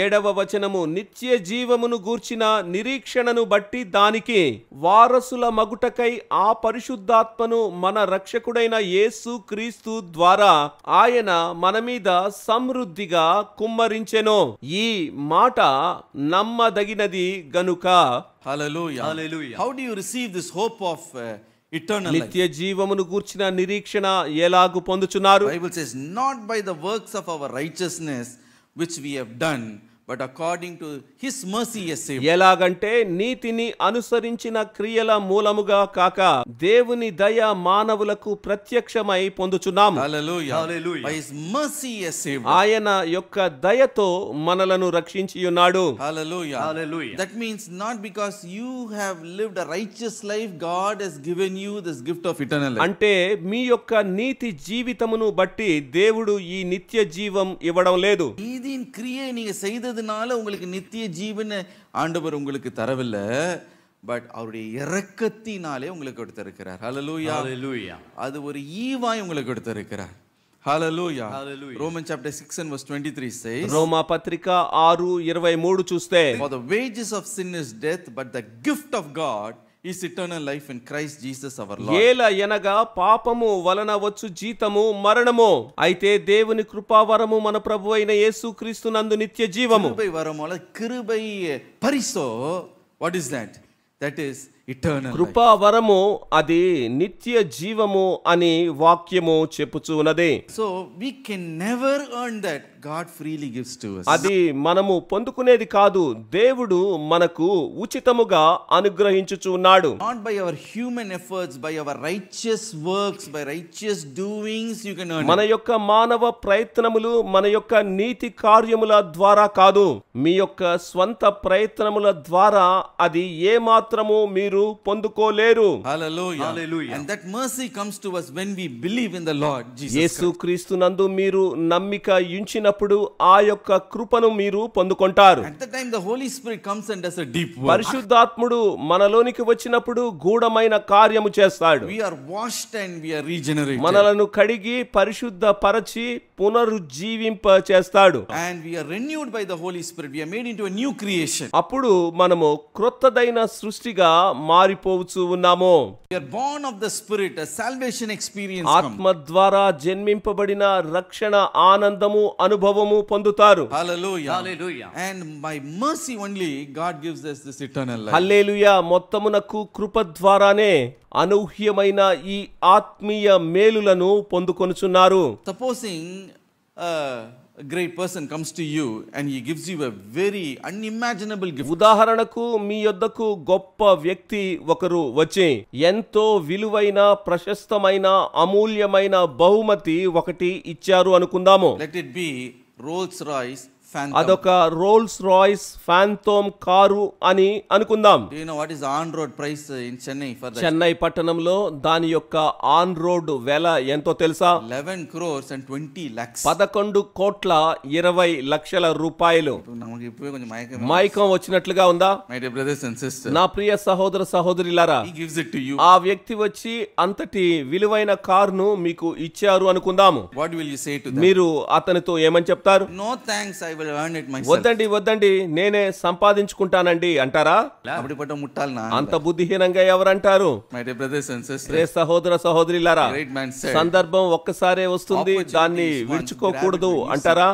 [SPEAKER 2] 7వ వచనము, నిత్య జీవమును గూర్చిన నిరీక్షణను బట్టి దానికి వారసుల మగుటకై ఆ పరిశుద్ధాత్మను మన రక్షకుడైన యేసు క్రీస్తు ద్వారా ఆయన మన మీద సమృద్ధిగా కుమ్మరించెను. ఈ మాట నమ్మదగినది గనుక.
[SPEAKER 1] Hallelujah.
[SPEAKER 3] Hallelujah.
[SPEAKER 1] How do you receive this hope of eternal life?
[SPEAKER 2] నిత్య జీవమును గూర్చిన నిరీక్షణ ఎలాగు పొందుచున్నారు?
[SPEAKER 1] Bible says, not by the works of our righteousness which we have done, but according to his mercy he has saved.
[SPEAKER 2] ఎలాగంటే నీతిని అనుసరించిన క్రియల మూలముగా కాక దేవుని దయ మానవులకు ప్రత్యక్షమై పొందుచున్నాము.
[SPEAKER 1] Hallelujah.
[SPEAKER 3] Hallelujah.
[SPEAKER 1] By his mercy he has saved us.
[SPEAKER 2] ఆయన యొక్క దయతో మనలను రక్షించి ఉన్నాడు.
[SPEAKER 1] Hallelujah.
[SPEAKER 3] Hallelujah.
[SPEAKER 1] That means not because you have lived a righteous life, God has given you this gift of eternal life.
[SPEAKER 2] అంటే మీ యొక్క నీతి జీవితమును బట్టి దేవుడు ఈ నిత్య జీవం ఇవ్వడం లేదు.
[SPEAKER 1] இதன் கிரியை நீங்க செய்தது செய்ததுனால உங்களுக்கு நித்திய ஜீவனை ஆண்டவர் உங்களுக்கு தரவில்லை, பட் அவருடைய இரக்கத்தினாலே உங்களுக்கு கொடுத்திருக்கிறார். ஹல்லேலூயா.
[SPEAKER 3] Hallelujah.
[SPEAKER 1] அது ஒரு ஈவாய் உங்களுக்கு கொடுத்திருக்கிறார். Hallelujah.
[SPEAKER 3] Hallelujah.
[SPEAKER 1] Romans chapter 6 and verse 23 says,
[SPEAKER 2] రోమా పత్రిక 6:23 చూస్తే,
[SPEAKER 1] for the wages of sin is death, but the gift of God is eternal life in Christ Jesus our Lord.
[SPEAKER 2] ఏల ఎనగా పాపము వలన వచ్చు జీతము మరణము, అయితే దేవుని కృపావరము మన ప్రభువైన యేసుక్రీస్తునందు నిత్య జీవము.
[SPEAKER 1] கிருபை வரமோல கிருபை பரிசோ, what is that? That is eternal life.
[SPEAKER 2] కృపావరము అది నిత్య జీవము అని వాక్యము చెప్పుచూ ఉన్నది.
[SPEAKER 1] So we can never earn that. God freely gives to us.
[SPEAKER 2] అది మనము పొందుకునేది కాదు, దేవుడు మనకు ఉచితముగా అనుగ్రహించుచు ఉన్నాడు.
[SPEAKER 1] Not by our human efforts, by our righteous works, by righteous doings you can earn
[SPEAKER 2] మన
[SPEAKER 1] it.
[SPEAKER 2] యొక్క మానవ ప్రయత్నములు, మన యొక్క నీతి కార్యముల ద్వారా కాదు, మీ యొక్క స్వంత ప్రయత్నముల ద్వారా అది ఏ మాత్రము మీరు పొందుకోలేరు.
[SPEAKER 1] Hallelujah.
[SPEAKER 3] Hallelujah.
[SPEAKER 1] And that mercy comes to us when we believe in the Lord Jesus Christ.
[SPEAKER 2] యేసుక్రీస్తునందు మీరు నమ్మిక ఉంచినప్పుడు ఆ యొక్క కృపను మీరు పొందుకుంటారు.
[SPEAKER 1] At the time the Holy Spirit comes and does a deep work.
[SPEAKER 2] పరిశుద్ధాత్ముడు మనలోనికి వచ్చినప్పుడు గూఢమైన కార్యము చేస్తాడు.
[SPEAKER 1] We are washed and we are regenerated.
[SPEAKER 2] మనలను కడిగి పరిశుద్ధ పరచి పునరుజ్జీవింప చేస్తాడు.
[SPEAKER 1] And we are renewed by the Holy Spirit. We are made into a new creation.
[SPEAKER 2] అప్పుడు మనము క్రొత్తదైన సృష్టిగా మారిపోవచ్చు ఉన్నాము.
[SPEAKER 1] We are born of the Spirit. A salvation experience comes.
[SPEAKER 2] ఆత్మ ద్వారా జన్మింపబడిన రక్షణ ఆనందము అనుభవము పొందుతారు.
[SPEAKER 1] Hallelujah.
[SPEAKER 3] Hallelujah.
[SPEAKER 1] And by mercy only God gives us this eternal life.
[SPEAKER 2] హల్లెలూయా. మొత్తమునకు కృప ద్వారానే అనూహ్యమైన ఈ ఆత్మీయ మేలులను పొందుకొనుచున్నారు.
[SPEAKER 1] Supposing a great person comes to you and he gives you a very unimaginable gift.
[SPEAKER 2] ఉదాహరణకు మీ యొద్దకు గొప్ప వ్యక్తి ఒకరు వచ్చి ఎంతో విలువైన ప్రశస్తమైన అమూల్యమైన బహుమతి ఒకటి ఇచ్చారు అనుకుందాము.
[SPEAKER 1] Let it be Rolls Royce Phantom.
[SPEAKER 2] అదొక రోల్స్ రాయ్స్ ఫ్యాంటోమ్ కారు అని అనుకుందాం.
[SPEAKER 1] Do you know what is the on road price in Chennai for that?
[SPEAKER 2] Chennai పట్టణంలో దాని యొక్క ఆన్ రోడ్ వెల ఎంతో తెలుసా?
[SPEAKER 1] 11 crores and 20 lakhs.
[SPEAKER 2] 11 కోట్ల 20 లక్షల రూపాయలు.
[SPEAKER 1] நமக்கு இப்பவே கொஞ்சம் மயக்கம்.
[SPEAKER 2] మైకం వచ్చినట్లుగా ఉందా?
[SPEAKER 1] My dear brothers and sisters,
[SPEAKER 2] నా ప్రియ సహోదర సహోదరులారా,
[SPEAKER 1] he gives it to you.
[SPEAKER 2] ఆ వ్యక్తి వచ్చి అంతటి విలువైన కారును మీకు ఇచ్చారు అనుకుందాము.
[SPEAKER 1] What will you say to them?
[SPEAKER 2] మీరు అతనితో ఏమని చెప్తారు?
[SPEAKER 1] No thanks, I will earn it myself.
[SPEAKER 2] వద్దండి నేనే సంపాదించుకుంటానండి అంటారా?
[SPEAKER 1] அப்படிப்பட்ட முட்டாள் நான்.
[SPEAKER 2] అంత బుద్ధిహీనంగా ఎవరంటారు?
[SPEAKER 1] My dear brothers and sisters,
[SPEAKER 2] ప్రియ సహోదర సహోదరులారా,
[SPEAKER 1] great man said,
[SPEAKER 2] సందర్భం ఒక్కసారే వస్తుంది, దాన్ని విడుచుకోకూడదు అంటారా?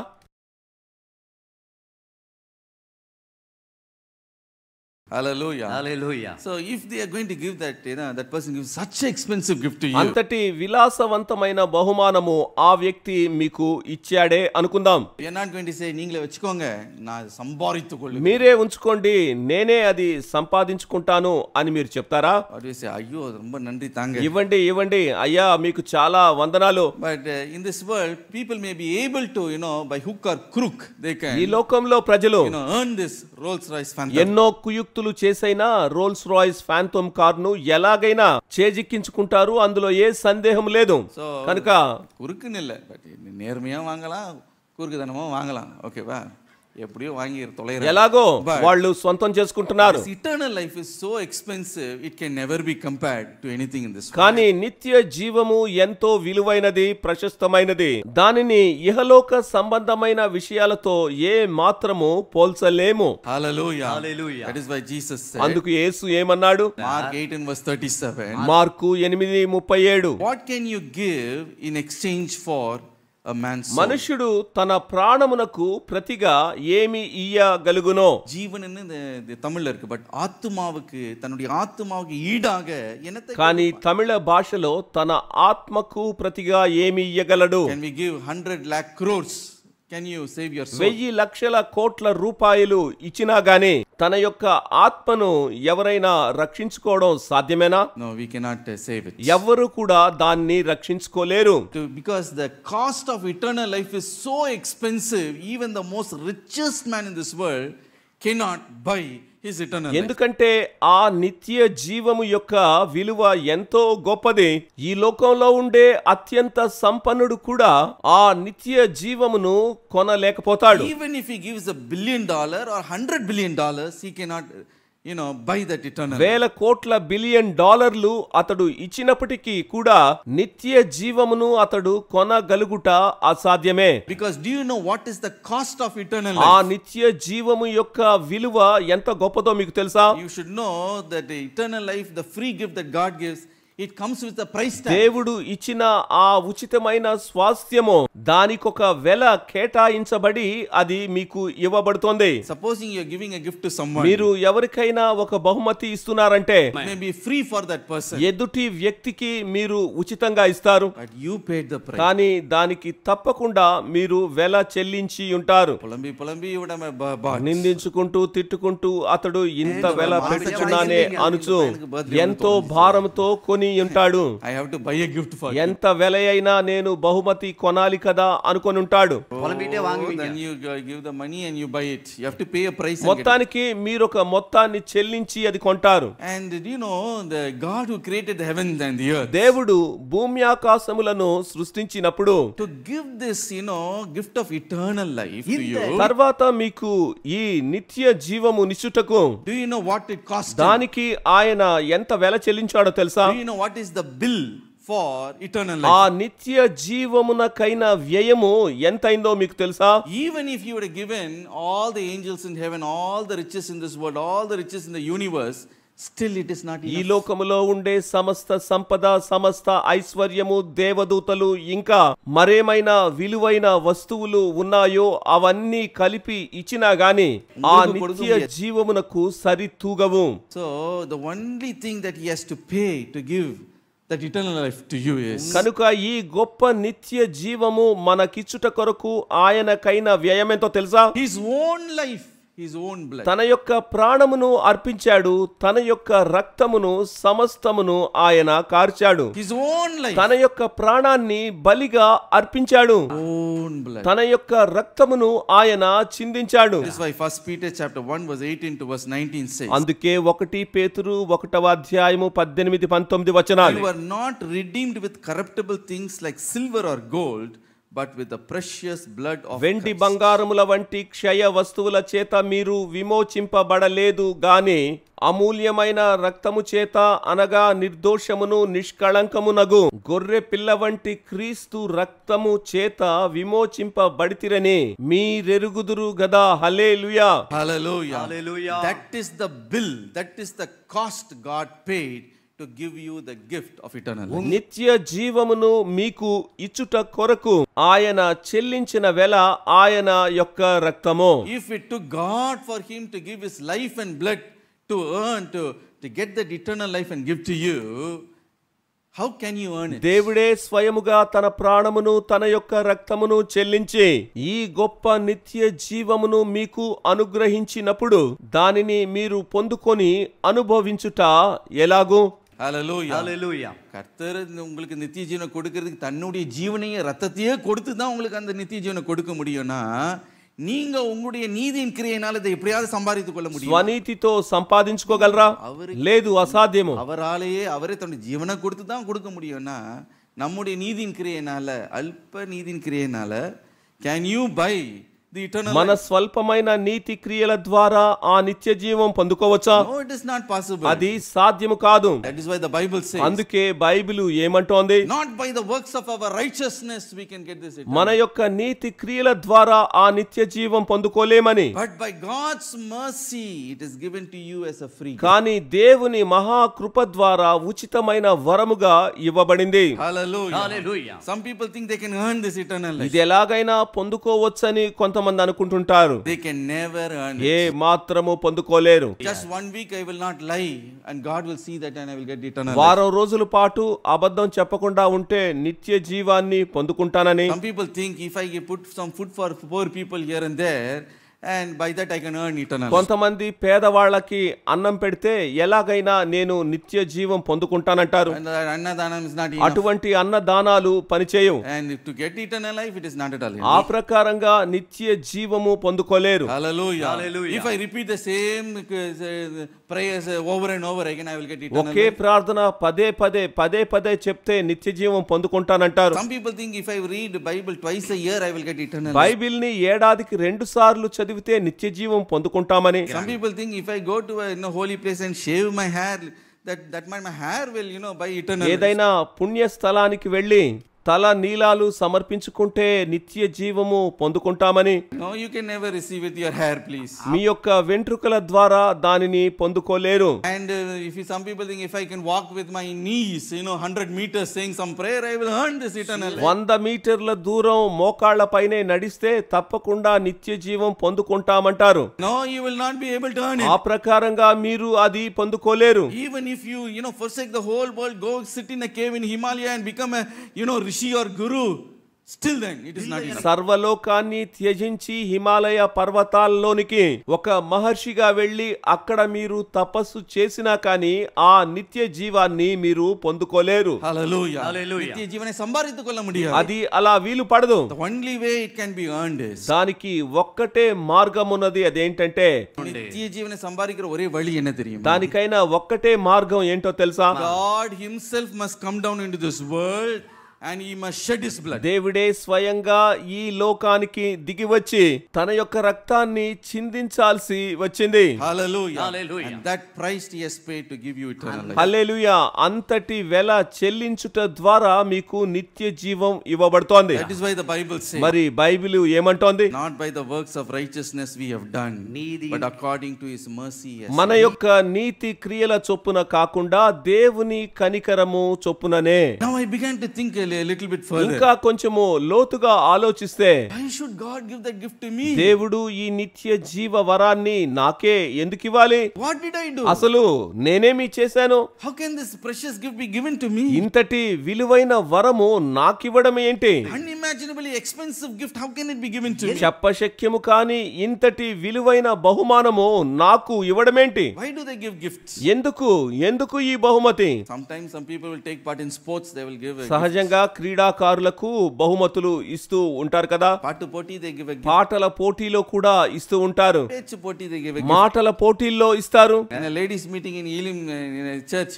[SPEAKER 1] Hallelujah.
[SPEAKER 3] Hallelujah.
[SPEAKER 1] So if they are going to give that, that person gives such an expensive gift to you.
[SPEAKER 2] అంతటి విలాసవంతమైన బహుమానము ఆ వ్యక్తి మీకు ఇచ్చాడే అనుకుందాం.
[SPEAKER 1] You are not going to say, நீங்களே வெச்சுக்கோங்க, நான் சம்பாதித்துக் கொள்ளுவேன்.
[SPEAKER 2] మీరే ఉంచుకోండి, నేనే అది సంపాదించుకుంటాను అని మీరు చెప్తారా?
[SPEAKER 1] What do you say? అయ్యో ரொம்ப నన్ను తాంగ.
[SPEAKER 2] ఇవ్వండి అయ్యా, మీకు చాలా వందనాలు.
[SPEAKER 1] But in this world, people may be able to, by hook or crook, they can,
[SPEAKER 2] ఈ లోకంలో ప్రజలు
[SPEAKER 1] earn this Rolls Royce Phantom.
[SPEAKER 2] ఎన్నో కుయుక్తులు చేసైనా రోల్స్ రాయ్స్ ఫ్యాంటోమ్ కారును ఎలాగైనా చేజిక్కించుకుంటారు, అందులో ఏ సందేహం లేదు. కనుక
[SPEAKER 1] குறுக்குன்னு இல்லை, பட் நேர்மையா வாங்கலாம், குறுக்குதனமும் வாங்கலாம், ஓகேவா? ఎప్పుడో వాంగి తొలైరా.
[SPEAKER 2] ఎలాగో వాళ్ళు సొంతం చేసుకుంటున్నారు.
[SPEAKER 1] Eternal life is so expensive, it can never be compared to anything in this world.
[SPEAKER 2] కానీ నిత్య జీవము ఎంతో విలువైనది, ప్రశస్తమైనది. దానిని ఇహలోక సంబంధమైన విషయాలతో ఏ మాత్రము పోల్చలేము.
[SPEAKER 1] Hallelujah.
[SPEAKER 3] Hallelujah.
[SPEAKER 1] That is why Jesus said,
[SPEAKER 2] అందుకు యేసు ఏమన్నాడు?
[SPEAKER 1] Mark 8 and verse 37,
[SPEAKER 2] mark 8:37,
[SPEAKER 1] what can you give in exchange for a man's soul?
[SPEAKER 2] మనుష్యుడు తన ప్రాణమునకు ప్రతిగా ఏమి ఇయ్యగలుగునో.
[SPEAKER 1] జీవనன்னு இந்த தமிழ்ல இருக்கு, பட் ஆத்துமாவுக்கு, தன்னுடைய ஆத்துமாவுக்கு ஈடாக என்னத்தை?
[SPEAKER 2] కానీ తమిళ భాషలో తన ఆత్మకు ప్రతిగా ఏమి ఇయ్యగలడు?
[SPEAKER 1] Can we give 100 lakh crores? Can you save your soul?
[SPEAKER 2] 1,000 లక్షల కోట్ల రూపాయలు ఇచ్చినా గానీ తన యొక్క ఆత్మను ఎవరైనా రక్షించుకోవడం సాధ్యమేనా?
[SPEAKER 1] No, we cannot save it.
[SPEAKER 2] ఎవ్వరు కూడా దాన్ని రక్షించుకోలేరు.
[SPEAKER 1] Because the cost of eternal life is so expensive, even the most richest man in this world cannot buy his eternal life.
[SPEAKER 2] ఎందుకంటే ఆ నిత్య జీవము యొక్క విలువ ఎంతో గొప్పది. ఈ లోకంలో ఉండే అత్యంత సంపన్నుడు కూడా ఆ నిత్య జీవమును కొనలేకపోతాడు.
[SPEAKER 1] Even if he gives $1 billion or $100 billion, he cannot, buy that eternal life.
[SPEAKER 2] వేల కోట్ల బిలియన్ డాలర్లు అతడు ఇచ్చినప్పటికీ కూడా నిత్య జీవమును అతడు కొనగలుగుట అసాధ్యమే.
[SPEAKER 1] Because do you know what is the cost of eternal
[SPEAKER 2] ఆ
[SPEAKER 1] life?
[SPEAKER 2] నిత్య జీవము యొక్క విలువ ఎంత గొప్పదో మీకు తెలుసా?
[SPEAKER 1] You should know that the eternal life, the free gift that God gives, it comes with a price tag.
[SPEAKER 2] దేవుడు ఇచ్చిన ఆ ఉచితమైన స్వాస్థ్యము దానికొక వెల కేటాయించబడి అది మీకు ఇవ్వబడుతోంది.
[SPEAKER 1] Supposing you are giving a gift to someone,
[SPEAKER 2] మీరు ఎవరికైనా ఒక బహుమతి ఇస్తున్నారంటే
[SPEAKER 1] it may be free for that person,
[SPEAKER 2] ఎదుటి వ్యక్తికి మీరు ఉచితంగా ఇస్తారు,
[SPEAKER 1] but you paid the price.
[SPEAKER 2] కానీ దానికి తప్పకుండా మీరు వెల చెల్లించి ఉంటారు.
[SPEAKER 1] పులంబి you would have bought.
[SPEAKER 2] నిందించుకుంటూ తిట్టుకుంటూ అతడు ఇంత వెల పెట్టుచున్నానే అనుచు ఎంతో భారంతో కొని ఉంటాడు.
[SPEAKER 1] I have to buy a gift for you.
[SPEAKER 2] ఎంత వెల అయినా నేను బహుమతి కొనాలి కదా అనుకొని ఉంటాడు.
[SPEAKER 1] Then you give the money and you buy it. You have to pay a price.
[SPEAKER 2] మొత్తానికి మీరు ఒక మొత్తాన్ని చెల్లించి అది కొంటారు.
[SPEAKER 1] And do you know the God who created the heavens and the earth,
[SPEAKER 2] దేవుడు భూమి ఆకాశములను సృష్టించినప్పుడు
[SPEAKER 1] to give this gift of eternal life to you,
[SPEAKER 2] తర్వాత మీకు ఈ నిత్య జీవము నిచ్చుటకు
[SPEAKER 1] do you know what it cost?
[SPEAKER 2] దానికి ఆయన ఎంత వెల చెల్లించాడో తెలుసా?
[SPEAKER 1] Do you know what is the bill for eternal
[SPEAKER 2] ఆ
[SPEAKER 1] life?
[SPEAKER 2] నిత్య జీవమునకైన వ్యయము ఎంతైందో మీకు తెలుసా?
[SPEAKER 1] Even if you would have given all the angels in heaven, all the riches in this world, all the riches in the universe, still it is not
[SPEAKER 2] ఈ
[SPEAKER 1] enough.
[SPEAKER 2] లోకములో ఉండే సమస్త సంపద, సమస్త ఐశ్వర్యము, దేవదూతలు ఇంకా మరేమైనా విలువైన వస్తువులు ఉన్నాయో అవన్నీ కలిపి ఇచ్చినా గాని ఆ నిత్య జీవమునకు సరితూగవు.
[SPEAKER 1] So the only thing that he has to pay to give that eternal life to you is,
[SPEAKER 2] కనుక ఈ గొప్ప నిత్య జీవము మనకిచ్చుట కొరకు ఆయనకైన వ్యయమెంతో తెలుసా?
[SPEAKER 1] his own life, his own blood.
[SPEAKER 2] తన యొక్క ప్రాణమును అర్పించాడు, తన యొక్క రక్తమును సమస్తమును ఆయన కార్చాడు,
[SPEAKER 1] His own life,
[SPEAKER 2] తన యొక్క ప్రాణాన్ని బలిగా అర్పించాడు,
[SPEAKER 1] own blood.
[SPEAKER 2] తన యొక్క రక్తమును ఆయన చిందించాడు.
[SPEAKER 1] This is why 1 Peter chapter 1 verse 18 to verse 19 says,
[SPEAKER 2] అందుకే 1 పేతురు 1వ అధ్యాయము 18-19 వచనాలు,
[SPEAKER 1] you are not redeemed with corruptible things like silver or gold, but with the precious blood of
[SPEAKER 2] వెండి
[SPEAKER 1] Christ.
[SPEAKER 2] బంగారముల వంటి క్షయ వస్తువుల చేత మీరు విమోచింపబడలేదు గాని అమూల్యమైన రక్తము చేత, అనగా నిర్దోషమును నిష్కళంకమునగు గొర్రె పిల్ల వంటి క్రీస్తు రక్తము చేత విమోచింపబడితిరని మీరెరుగుదురు గదా. హల్లెలూయా.
[SPEAKER 1] Hallelujah.
[SPEAKER 3] Hallelujah.
[SPEAKER 1] That is the bill, that is the cost God paid to give you the gift of eternal life.
[SPEAKER 2] నిత్య జీవమును మీకు ఇచ్చుట కొరకు ఆయన చెల్లించిన వెల ఆయన యొక్క రక్తము.
[SPEAKER 1] If it took God for him to give his life and blood to earn, to get that eternal life and give to you, how can you earn it?
[SPEAKER 2] దేవుడే స్వయముగా తన ప్రాణమును తన యొక్క రక్తమును చెల్లించి ఈ గొప్ప నిత్య జీవమును మీకు అనుగ్రహించినప్పుడు దానిని మీరు పొందుకొని అనుభవించుట ఎలాగూ?
[SPEAKER 1] Hallelujah.
[SPEAKER 3] Hallelujah.
[SPEAKER 1] கர்த்தர் உங்களுக்கு நித்திய ஜீவனை கொடுக்கிறதுக்கு தன்னுடைய ஜீவனையே ரத்தத்தையே கொடுத்து தான் உங்களுக்கு அந்த நித்திய ஜீவனை கொடுக்க முடியும்னா, நீங்க உங்களுடைய நீதியின் கிரியையினால இதை எப்படியாவது சம்பாதித்துக் கொள்ள முடியும்?
[SPEAKER 2] స్వనీతితో సంపాదించుకోగలరా? లేదు, అసాధ్యము.
[SPEAKER 1] அவராலேயே அவரே தன்னுடைய ஜீவனை கொடுத்து தான் கொடுக்க முடியும்னா, நம்முடைய நீதியின் கிரியையினால, அல்ப நீதியின் கிரியையினால can you buy the eternal
[SPEAKER 2] మన
[SPEAKER 1] life?
[SPEAKER 2] స్వల్పమైన నీతి క్రియల ద్వారా ఆ నిత్య జీవం పొందుకోవచ్చా?
[SPEAKER 1] No, it is not possible.
[SPEAKER 2] అది సాధ్యము కాదు.
[SPEAKER 1] That is why the Bible says,
[SPEAKER 2] అందుకే Bible ఏమంటోంది?
[SPEAKER 1] not by the works of our righteousness we can get this eternal
[SPEAKER 2] మన యొక్క నీతి క్రియల ద్వారా ఆ నిత్య జీవం పొందుకోలేమని,
[SPEAKER 1] but by God's mercy it is given to you as a free gift.
[SPEAKER 2] కానీ దేవుని మహాకృప ద్వారా ఉచితమైన వరముగా ఇవ్వబడింది.
[SPEAKER 1] Hallelujah.
[SPEAKER 3] Hallelujah.
[SPEAKER 1] Some people think they can earn this eternal life.
[SPEAKER 2] ఇది ఎలాగైనా పొందుకోవచ్చని కొంతమంది అనుకుంటుంటారు.
[SPEAKER 1] They can never earn
[SPEAKER 2] A
[SPEAKER 1] it.
[SPEAKER 2] మాత్రము పొందుకోలేరు.
[SPEAKER 1] Just 1 week I will not lie and God will see that and I will get eternal life.
[SPEAKER 2] వారం రోజుల పాటు అబద్ధం చెప్పకుండా ఉంటే నిత్య జీవాన్ని పొందుకుంటానని,
[SPEAKER 1] Some people think if I put some food for poor people here and there, and by that I can earn eternal life.
[SPEAKER 2] కొంతమంది పేదవాళ్ళకి అన్నం పెడితే ఎలాగైనా నేను నిత్య జీవం పొందుకుంటానంటారు.
[SPEAKER 1] And that annadhanam is not enough.
[SPEAKER 2] అటువంటి అన్నదానాలు పనిచేయవు.
[SPEAKER 1] And to get eternal life, it is not at all
[SPEAKER 2] ఆ
[SPEAKER 1] enough.
[SPEAKER 2] ప్రకారంగా నిత్య జీవము పొందుకోలేరు.
[SPEAKER 1] Hallelujah.
[SPEAKER 3] Hallelujah.
[SPEAKER 1] If I repeat the same prayers over and over again, I will get eternal
[SPEAKER 2] okay
[SPEAKER 1] life.
[SPEAKER 2] ప్రార్థన పదే పదే చెప్తే నిత్య జీవం పొందుకుంటానంటారు.
[SPEAKER 1] Some people think if I read Bible twice a year, I will get eternal life.
[SPEAKER 2] Bible ని ఏడాదికి 2 సార్లు చదివితే నిత్య జీవం పొందుకుంటామని.
[SPEAKER 1] Some people think if I go to a holy place and shave my hair, that my hair will, buy eternal life.
[SPEAKER 2] ఏదైనా పుణ్య స్థలానికి వెళ్ళి తల నీలాలు సమర్పించుకుంటే నిత్య జీవము పొందుకుంటామని.
[SPEAKER 1] No, you can never receive with your hair, please.
[SPEAKER 2] మీ యొక్క వెంట్రుకల ద్వారా దానిని పొందుకోలేరు.
[SPEAKER 1] And some people think if I can walk with my knees, 100 meters saying some prayer, I will earn this eternal life.
[SPEAKER 2] 100 మీటర్ల దూరం మోకాళ్లపైనే నడిస్తే తప్పకుండా నిత్య జీవం పొందుకుంటామంటారు.
[SPEAKER 1] No, you will not be able to earn
[SPEAKER 2] ఆ
[SPEAKER 1] it.
[SPEAKER 2] ప్రకారంగా మీరు అది పొందుకోలేరు.
[SPEAKER 1] Even if you, forsake the whole world, go sit in a cave in Himalaya and become a, rishi or guru, still then it is not enough.
[SPEAKER 2] సర్వలోకాన్ని త్యజించి హిమాలయ పర్వతాల్లోనికి ఒక మహర్షిగా వెళ్ళి అక్కడ మీరు తపస్సు చేసినా కానీ ఆ నిత్య జీవాన్ని మీరు పొందుకోలేరు.
[SPEAKER 1] Hallelujah.
[SPEAKER 3] Hallelujah.
[SPEAKER 1] నిత్య జీవన సంపాదించుకోలేం முடியாது.
[SPEAKER 2] అది అలా వీలు పడదు.
[SPEAKER 1] The only way it can be earned is
[SPEAKER 2] దానికి ఒక్కటే మార్గం ఉన్నది. అదేంటంటే
[SPEAKER 1] నిత్య జీవన సంపాదించే ఒరే వழி என்ன தெரியுமா?
[SPEAKER 2] దానికైనా ఒక్కటే మార్గం ఏంటో తెలుసా?
[SPEAKER 1] God himself must come down into this world and he must shed his blood.
[SPEAKER 2] దేవుడే స్వయంగా ఈ లోకానికి దిగి వచ్చి తన యొక్క రక్తాన్ని చిందించాల్సి వచ్చింది.
[SPEAKER 1] Hallelujah.
[SPEAKER 3] Hallelujah.
[SPEAKER 1] And that price he has paid to give you eternal life.
[SPEAKER 2] హల్లెలూయా. అంతటి వెల చెల్లించుట ద్వారా మీకు నిత్య జీవం ఇవ్వబడుతోంది.
[SPEAKER 1] That is why the Bible says,
[SPEAKER 2] మరి Bible ఏమంటోంది?
[SPEAKER 1] not by the works of righteousness we have done, but according to his mercy.
[SPEAKER 2] మన యొక్క నీతి క్రియల చొప్పున కాకుండా దేవుని కనికరము చొప్పుననే.
[SPEAKER 1] Now I began to think a little bit further.
[SPEAKER 2] ఇంకా కొంచెము లోతుగా ఆలోచిస్తే
[SPEAKER 1] Why should God give that gift to me?
[SPEAKER 2] దేవుడు ఈ నిత్య జీవ వరాన్ని నాకే ఎందుకు ఇవ్వాలి?
[SPEAKER 1] What did I do?
[SPEAKER 2] అసలు నేనేమి చేశాను?
[SPEAKER 1] How can this precious gift be given to me?
[SPEAKER 2] ఇంతటి విలువైన వరము నాకివ్వడం ఏంటి?
[SPEAKER 1] Unimaginably expensive gift, how can it be given to me?
[SPEAKER 2] చెప్పశక్యము కాని ఇంతటి విలువైన బహుమానము నాకు ఇవ్వడమేంటి?
[SPEAKER 1] Why do they give gifts?
[SPEAKER 2] ఎందుకు ఈ బహుమతి?
[SPEAKER 1] Sometimes some people will take part in sports, they will give a gift.
[SPEAKER 2] సహజంగా క్రీడాకారులకు బహుమతులు ఇస్తూ ఉంటారు కదా.
[SPEAKER 1] పాట పోటీ they give a gift.
[SPEAKER 2] పాటల పోటీలో కూడా ఇస్తూ ఉంటారు.
[SPEAKER 1] పేచ్ పోటీ they give a gift.
[SPEAKER 2] మాటల పోటీల్లో ఇస్తారు.
[SPEAKER 1] And a ladies meeting in Elim in a church,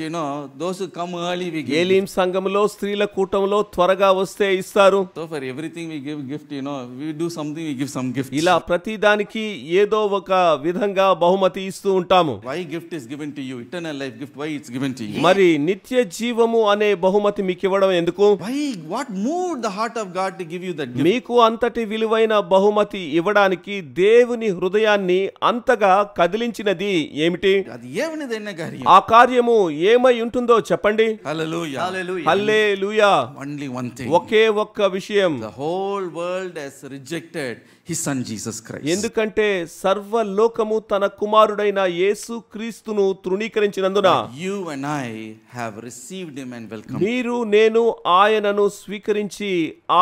[SPEAKER 1] those who come early we give.
[SPEAKER 2] ఏలీం సంఘములో స్త్రీల కూటంలో త్వరగా వస్తే ఇస్తారు.
[SPEAKER 1] So for everything we give gift, we do something, we give some gift.
[SPEAKER 2] ఇలా ప్రతి దానికి ఏదో ఒక విధంగా బహుమతి ఇస్తూ ఉంటాము.
[SPEAKER 1] Why gift is given to you? Eternal life gift, why it's given to you?
[SPEAKER 2] మరి నిత్య జీవము అనే బహుమతి మీకు ఇవ్వడం ఎందుకు?
[SPEAKER 1] Why? What moved the heart of God to give you that gift?
[SPEAKER 2] మీకు అంతటి విలువైన బహుమతి ఇవ్వడానికి దేవుని హృదయాన్ని అంతగా కదిలించినది ఏమిటి?
[SPEAKER 1] అది ఏమనిదైన కార్యం?
[SPEAKER 2] ఆ కార్యము ఏమై ఉంటుందో చెప్పండి.
[SPEAKER 1] Hallelujah.
[SPEAKER 3] Hallelujah.
[SPEAKER 2] హల్లెలూయా.
[SPEAKER 1] Only one thing.
[SPEAKER 2] ఒకే ఒక్క విషయం.
[SPEAKER 1] The whole world has rejected his son Jesus Christ.
[SPEAKER 2] ఎందుకంటే సర్వలోకము తన కుమారుడైన యేసు క్రీస్తును తృణీకరించినందున
[SPEAKER 1] You and I have received him and welcomed.
[SPEAKER 2] మీరు నేను ఆయనను స్వీకరించి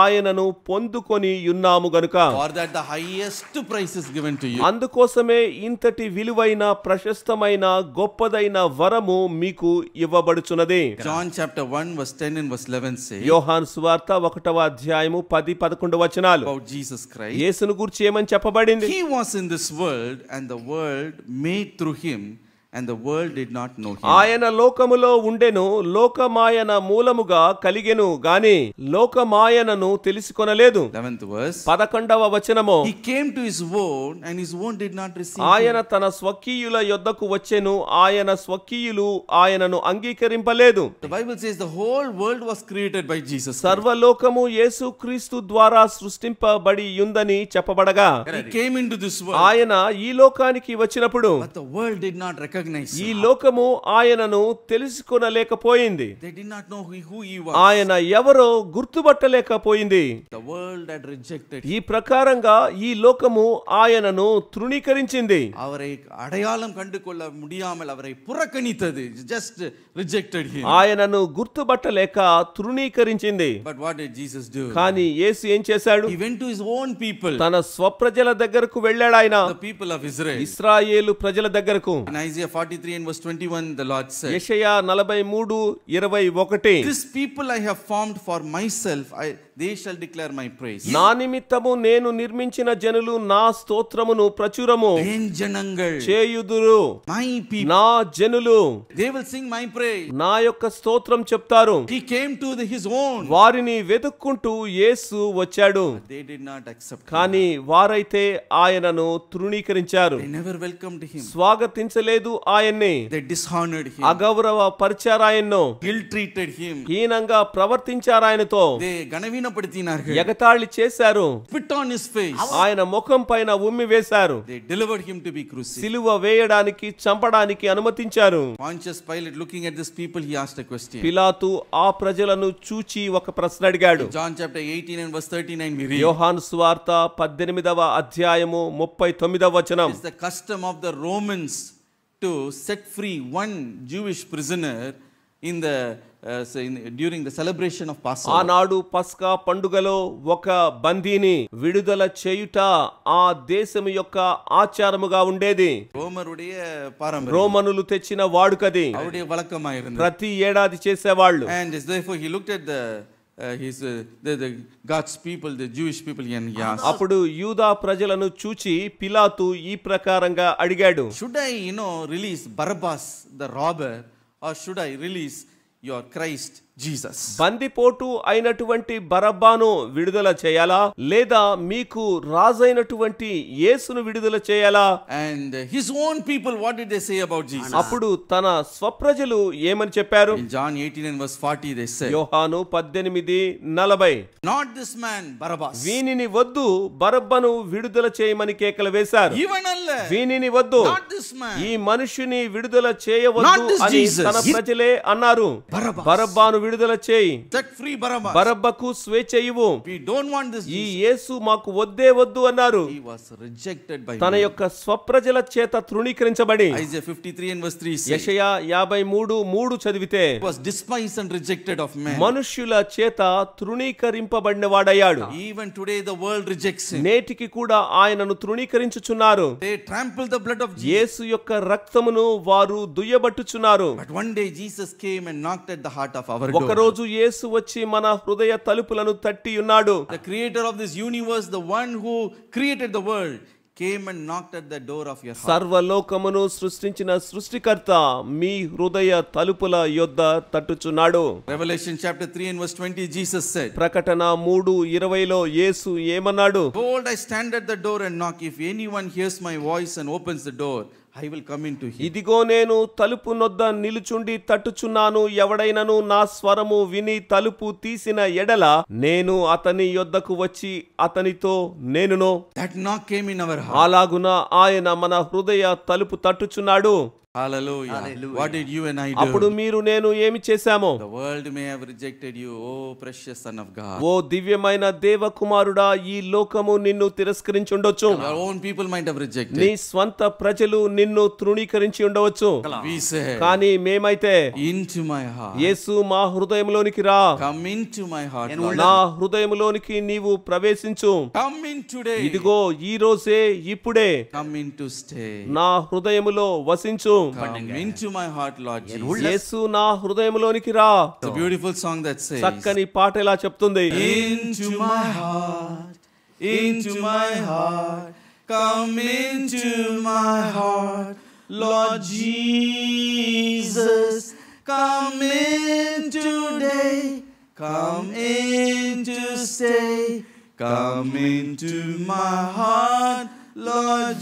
[SPEAKER 2] ఆయనను పొందుకొని ఉన్నాము గనుక
[SPEAKER 1] For that the highest price is given to you.
[SPEAKER 2] అందుకోసమే ఇంతటి విలువైన ప్రశస్తమైన గొప్పదైన వరము మీకు ఇవ్వబడుచున్నది.
[SPEAKER 1] John chapter 1 verse 10 and verse 11 says
[SPEAKER 2] యోహాను సువార్త 1వ అధ్యాయము 10-11 వచనాలు
[SPEAKER 1] about Jesus Christ.
[SPEAKER 2] యేసును గురించి ఏమని చెప్పబడింది?
[SPEAKER 1] He was in this world and the world made through him and the world did not know him.
[SPEAKER 2] ఆయన లోకములో ఉండెను, లోకమాయన మూలముగా కలిగెను గాని లోకమాయనను తెలుసుకొనలేదు.
[SPEAKER 1] 11th verse.
[SPEAKER 2] 11వ వచనము
[SPEAKER 1] He came to his own and his own did not receive
[SPEAKER 2] ఆయన
[SPEAKER 1] him.
[SPEAKER 2] తన స్వకీయుల యొద్దకు వచ్చెను, ఆయన స్వకీయులు ఆయనను అంగీకరింపలేదు.
[SPEAKER 1] The Bible says the whole world was created by Jesus Christ.
[SPEAKER 2] సర్వలోకము యేసుక్రీస్తు ద్వారా సృష్టింపబడి ఉందని చెప్పబడగా
[SPEAKER 1] He came into this world
[SPEAKER 2] ఆయన ఈ లోకానికి వచ్చినప్పుడు
[SPEAKER 1] but the world did not recognize recognize
[SPEAKER 2] ఈ
[SPEAKER 1] him.
[SPEAKER 2] లోకము ఆయనను తెలుసుకొనలేకపోయింది.
[SPEAKER 1] They did not know who he was.
[SPEAKER 2] ఆయన ఎవరో గుర్తుపట్టలేకపోయింది.
[SPEAKER 1] The world had rejected him.
[SPEAKER 2] ఈ ప్రకారంగా ఈ లోకము ఆయనను తృణీకరించింది.
[SPEAKER 1] அவரை அடையாளம் கண்டுகொள்ள முடியாமல் அவரை புறக்கணித்தது. Just rejected him.
[SPEAKER 2] ఆయనను గుర్తుపట్టలేక తృణీకరించింది.
[SPEAKER 1] But what did Jesus do?
[SPEAKER 2] కానీ యేసు ఏం చేశాడు?
[SPEAKER 1] He went to his own people.
[SPEAKER 2] తన స్వప్రజల దగ్గరకు వెళ్ళాడు ఆయన.
[SPEAKER 1] The people of Israel.
[SPEAKER 2] ఇశ్రాయేలు ప్రజల దగ్గరకు.
[SPEAKER 1] In Isaiah 43 and verse 21 the Lord said,
[SPEAKER 2] యెషయా 43:21
[SPEAKER 1] This people I have formed for myself, they shall declare my praise.
[SPEAKER 2] నా నిమిత్తము నేను నిర్మించిన జనులు నా స్తోత్రమును ప్రచురము
[SPEAKER 1] என் ஜனங்கள்
[SPEAKER 2] చేయుదురు.
[SPEAKER 1] my people,
[SPEAKER 2] నా జనులు
[SPEAKER 1] they will sing my praise.
[SPEAKER 2] నా యొక్క స్తోత్రం చెప్తారు.
[SPEAKER 1] He came to his own.
[SPEAKER 2] వారిని వెతుక్కుంటూ యేసు వచ్చాడు.
[SPEAKER 1] They did not accept him.
[SPEAKER 2] కానీ వారైతే ఆయనను తృణీకరించారు.
[SPEAKER 1] They never welcomed him.
[SPEAKER 2] స్వాగతించలేదు ఆయన్ని.
[SPEAKER 1] They dishonored him.
[SPEAKER 2] అగౌరవ పరిచారు ఆయన్ను.
[SPEAKER 1] Ill treated him.
[SPEAKER 2] హీనంగా ప్రవర్తించారు ఆయనతో.
[SPEAKER 1] They గణవీనపడినారు.
[SPEAKER 2] ఎగతాళి చేశారు.
[SPEAKER 1] Spit on his face.
[SPEAKER 2] ఆయన ముఖం పైన ఉమ్మి వేశారు.
[SPEAKER 1] They delivered him to be crucified.
[SPEAKER 2] సిలువ వేయడానికి చంపడానికి అనుమతించారు.
[SPEAKER 1] Pontius Pilate looking at these people, he asked a question.
[SPEAKER 2] పిలాతు ఆ ప్రజలను చూచి ఒక ప్రశ్న అడిగాడు.
[SPEAKER 1] John chapter 18 and verse 39 we read.
[SPEAKER 2] యోహాను సువార్త 18వ అధ్యాయము 39వ వచనం.
[SPEAKER 1] It's the custom of the Romans to set free one Jewish prisoner in the during the celebration of Passover.
[SPEAKER 2] ఆనాడు పస్కా పండుగలో ఒక బందీని విడుదల చేయుట ఆ దేశం యొక్క ఆచారముగా ఉండేది.
[SPEAKER 1] రోమరుடைய పారంపర్యం.
[SPEAKER 2] రోమనులు తెచ్చిన వాడుకది.
[SPEAKER 1] அவருடைய வழக்கமாயிருந்தது.
[SPEAKER 2] ప్రతి ఏడాది చేసేవాళ్ళు.
[SPEAKER 1] And therefore he looked at the God's people, the Jewish people, and he asked,
[SPEAKER 2] అప్పుడు యూదా ప్రజలను చూచి పిలాతు ఈ ప్రకారంగా అడిగాడు.
[SPEAKER 1] should I release Barabbas the robber, or should I release your Christ Jesus?
[SPEAKER 2] బందిపోటు అయినటువంటి బరబ్బాను విడుదల చేయాలా లేదా మీకు రాజైనటువంటి యేసును విడుదల చేయాలా?
[SPEAKER 1] And his own people, what did they say about Jesus?
[SPEAKER 2] అప్పుడు తన స్వప్రజలు ఏమని చెప్పారు?
[SPEAKER 1] In John 18 and verse 40 they said,
[SPEAKER 2] యోహాను 18:40
[SPEAKER 1] not this man Barabbas.
[SPEAKER 2] వీనిని వద్దు, బరబ్బను విడుదల చేయమని కేకలు వేశారు.
[SPEAKER 1] Even Allah.
[SPEAKER 2] వీనిని వద్దు,
[SPEAKER 1] Not this man.
[SPEAKER 2] ఈ మనుష్యుని విడుదల చేయవద్దు
[SPEAKER 1] Not this
[SPEAKER 2] అని
[SPEAKER 1] Jesus.
[SPEAKER 2] తన ప్రజలే అన్నారు.
[SPEAKER 1] Barabbas.
[SPEAKER 2] బరబ్బాను విడుదల చేయి,
[SPEAKER 1] Set free Barabbas.
[SPEAKER 2] బరబ్బకు స్వేచ్ఛ ఇవ్వు,
[SPEAKER 1] We don't want this
[SPEAKER 2] ఈ
[SPEAKER 1] Jesus.
[SPEAKER 2] యేసు మాకు వద్దే వద్దు అన్నారు.
[SPEAKER 1] He was rejected by
[SPEAKER 2] తన
[SPEAKER 1] men.
[SPEAKER 2] యొక్క స్వప్రజల చేత తృణీకరించబడి
[SPEAKER 1] Isaiah 53 and verse 3 says,
[SPEAKER 2] యెషయా 53:3 చదివితే
[SPEAKER 1] he was despised and rejected of men.
[SPEAKER 2] మనుష్యుల చేత తృణీకరింపబడిన వాడయ్యాడు.
[SPEAKER 1] Even today the world rejects him.
[SPEAKER 2] నేటికి కూడా ఆయనను తృణీకరించుచున్నారు.
[SPEAKER 1] They trample the blood of Jesus.
[SPEAKER 2] యేసు యొక్క రక్తమును వారు దుయ్యబట్టుచున్నారు.
[SPEAKER 1] But one day Jesus came and knocked at the heart of our door.
[SPEAKER 2] ఒకరోజు యేసు వచ్చి మన హృదయ తలుపులను తట్టి ఉన్నాడు.
[SPEAKER 1] The creator of this universe, the one who created the world, came and knocked at the door of your heart.
[SPEAKER 2] సర్వలోకమును సృష్టించిన సృష్టికర్త మీ హృదయ తలుపుల యొద్ద తట్టుచున్నాడు.
[SPEAKER 1] Revelation chapter 3 and verse 20 Jesus said,
[SPEAKER 2] ప్రకటన 3:20లో యేసు ఏమన్నాడు?
[SPEAKER 1] behold, I stand at the door and knock. If anyone hears my voice and opens the door, I will come into him.
[SPEAKER 2] ఇదిగో నేను తలుపు నొద్ద నిలుచుండి తట్టుచున్నాను. ఎవడైనను నా స్వరము విని తలుపు తీసిన ఎడల నేను అతని యొద్దకు వచ్చి అతనితో నేనును.
[SPEAKER 1] That knock came in our heart.
[SPEAKER 2] అలాగున ఆయన మన హృదయ తలుపు తట్టుచున్నాడు.
[SPEAKER 1] Hallelujah. What did you and I do?
[SPEAKER 2] అప్పుడు మీరు నేను ఏమి చేశామో?
[SPEAKER 1] The world may have rejected you, oh precious son of God.
[SPEAKER 2] ఓ దివ్యమైన దేవ కుమారుడా, ఈ లోకము నిన్ను తిరస్కరించి ఉండొచ్చు.
[SPEAKER 1] Your own people might have rejected.
[SPEAKER 2] నీ స్వంత ప్రజలు నిన్ను తృణీకరించి ఉండవచ్చు.
[SPEAKER 1] We say,
[SPEAKER 2] కానీ మేమైతే
[SPEAKER 1] into my heart.
[SPEAKER 2] యేసు మా హృదయంలోనికి రా,
[SPEAKER 1] Come into my heart. Lord.
[SPEAKER 2] నా హృదయంలోనికి నీవు ప్రవేశించు.
[SPEAKER 1] Come in today.
[SPEAKER 2] ఇదిగో ఈ రోజే ఇప్పుడే
[SPEAKER 1] Come in to stay.
[SPEAKER 2] నా హృదయములో వసించు.
[SPEAKER 1] Come into my heart, Lord Jesus.
[SPEAKER 2] యేసు నా హృదయంలోనికి రా.
[SPEAKER 1] It's a beautiful song that says,
[SPEAKER 2] చక్కని పాట ఇలా చెప్తుంది.
[SPEAKER 1] into my heart, into my heart, come into my heart, Lord Jesus, come in today, come in to stay, come into my heart, Lord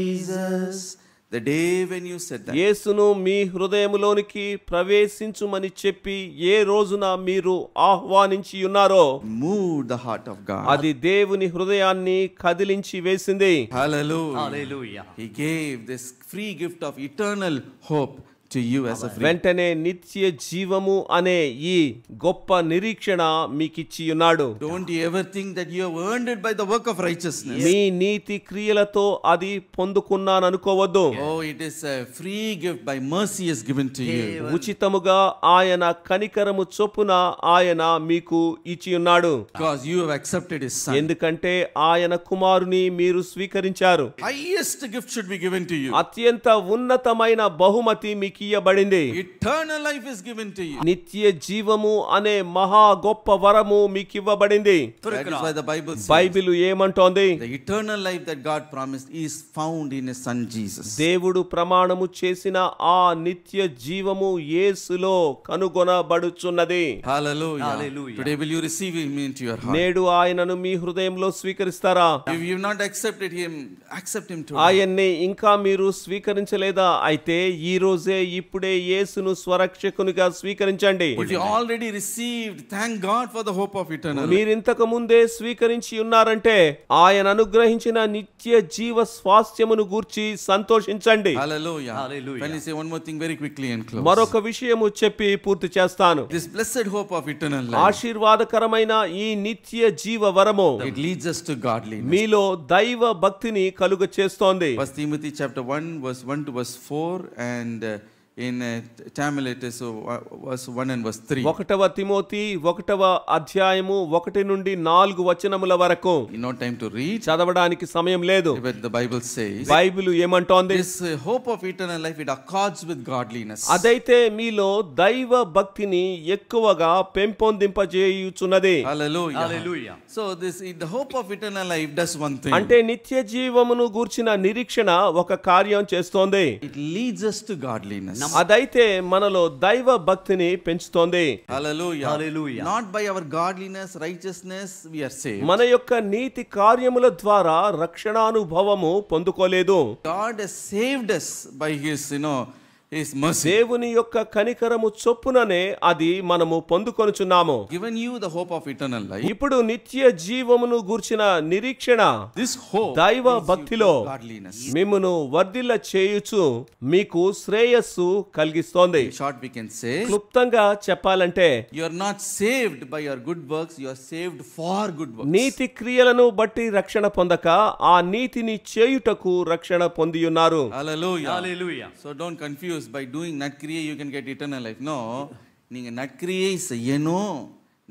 [SPEAKER 1] Jesus, the day when you said that,
[SPEAKER 2] యేసును మీ హృదయములోనికి ప్రవేశించుమని చెప్పి ఏ రోజున మీరు ఆహ్వానించి ఉన్నారో
[SPEAKER 1] moved the heart of God.
[SPEAKER 2] అది దేవుని హృదయాన్ని కదిలించి వేసింది.
[SPEAKER 1] Hallelujah.
[SPEAKER 3] Hallelujah.
[SPEAKER 1] He gave this free gift of eternal hope to you as a free.
[SPEAKER 2] వెంటనే నిత్య జీవము అనే ఈ గొప్ప నిరీక్షణ మీకిచ్చి ఉన్నాడు.
[SPEAKER 1] Don't you ever think that you have earned it by the work of righteousness.
[SPEAKER 2] మీ నీతి క్రియలతో అది పొందుకున్నాను అనుకోవద్దు.
[SPEAKER 1] Oh, it is a free gift by mercy is given to you.
[SPEAKER 2] ఉచితముగా ఆయన కనికరము చొప్పున ఆయన మీకు ఇచ్చి ఉన్నాడు.
[SPEAKER 1] Because you have accepted his son.
[SPEAKER 2] ఎందుకంటే ఆయన కుమారుని మీరు స్వీకరించారు.
[SPEAKER 1] Highest gift should be given to you.
[SPEAKER 2] అత్యంత ఉన్నతమైన బహుమతి మీకు ఇయ్యబడింది.
[SPEAKER 1] Eternal life is given to you.
[SPEAKER 2] నిత్య జీవము అనే మహా గొప్ప వరము మీకు ఇవ్వబడింది.
[SPEAKER 1] That is why the Bible says
[SPEAKER 2] Bible ఏమంటోంది?
[SPEAKER 1] the eternal life that God promised is found in his son Jesus.
[SPEAKER 2] దేవుడు ప్రమాణము చేసిన ఆ నిత్య జీవము యేసులో కనుగొనబడుచున్నది.
[SPEAKER 1] Hallelujah.
[SPEAKER 3] Hallelujah.
[SPEAKER 1] Today will you receive him into your heart?
[SPEAKER 2] నేడు ఆయనను మీ హృదయంలో స్వీకరిస్తారా?
[SPEAKER 1] If you have not accepted him, accept him today.
[SPEAKER 2] ఆయన్ని ఇంకా మీరు స్వీకరించలేదా? అయితే ఈ రోజే ఇప్పుడే యేసును స్వరక్షకునిగా స్వీకరించండి.
[SPEAKER 1] If you already received, thank God for the hope of eternal life.
[SPEAKER 2] మీరింతకు ముందే స్వీకరించి ఉన్నారంటే ఆయన అనుగ్రహించిన నిత్య జీవ స్వాస్థ్యమును గూర్చి సంతోషించండి.
[SPEAKER 1] Hallelujah.
[SPEAKER 3] Hallelujah.
[SPEAKER 1] When you say one more thing very quickly and close.
[SPEAKER 2] మరొక విషయము చెప్పి పూర్తి చేస్తాను.
[SPEAKER 1] This blessed hope of eternal life,
[SPEAKER 2] ఆశీర్వాదకరమైన ఈ నిత్య జీవ వరము
[SPEAKER 1] it leads us to godliness.
[SPEAKER 2] మీలో దైవ భక్తిని కలుగ చేస్తోంది.
[SPEAKER 1] 1 Timothy chapter 1 verse 1 to verse 4 and in Tamil it is verse 1 and verse 3.
[SPEAKER 2] 1వ తిమోతి 1వ అధ్యాయము 1 నుండి 4 వచనముల వరకు.
[SPEAKER 1] No time to read,
[SPEAKER 2] చదవడానికి సమయం లేదు.
[SPEAKER 1] but the Bible says
[SPEAKER 2] Bible ఏమంటోంది?
[SPEAKER 1] this hope of eternal life, it accords with godliness.
[SPEAKER 2] అదైతే మీలో దైవ భక్తిని ఎక్కువగా పెంపొందింపజేయుచున్నది.
[SPEAKER 1] Hallelujah.
[SPEAKER 3] Hallelujah.
[SPEAKER 1] So the hope of eternal life does one thing.
[SPEAKER 2] అంటే నిత్య జీవమును గూర్చిన నిరీక్షణ ఒక కార్యం చేస్తోంది.
[SPEAKER 1] It leads us to godliness.
[SPEAKER 2] అదైతే మనలో దైవ భక్తిని పెంచుతోంది.
[SPEAKER 1] Hallelujah.
[SPEAKER 3] Hallelujah.
[SPEAKER 1] Not by our godliness, righteousness we are saved.
[SPEAKER 2] మన యొక్క నీతి కార్యముల ద్వారా రక్షణానుభవము పొందుకోలేదు.
[SPEAKER 1] God has saved us by his his mercy.
[SPEAKER 2] దేవుని యొక్క కనికరము చొప్పుననే అది మనము పొందుకొనుచున్నాము.
[SPEAKER 1] Given you the hope of eternal life.
[SPEAKER 2] ఇప్పుడు నిత్య జీవమును గూర్చిన నిరీక్షణ
[SPEAKER 1] This hope
[SPEAKER 2] దైవ
[SPEAKER 1] leads you to
[SPEAKER 2] భక్తిలో
[SPEAKER 1] godliness.
[SPEAKER 2] మిమ్మును వర్ధిల్ల చేయుచు మీకు శ్రేయస్సు కలిగిస్తోంది.
[SPEAKER 1] In short we can say,
[SPEAKER 2] క్లుప్తంగా చెప్పాలంటే
[SPEAKER 1] you are not saved by your good works, you are saved for good works.
[SPEAKER 2] నీతి క్రియలను బట్టి రక్షణ పొందక ఆ నీతిని చేయుటకు రక్షణ పొందియున్నారు.
[SPEAKER 1] Hallelujah.
[SPEAKER 3] Hallelujah.
[SPEAKER 1] So don't confuse by doing natkriya you can get eternal life. No, நீங்க நற்கிரியை செய்யணும்,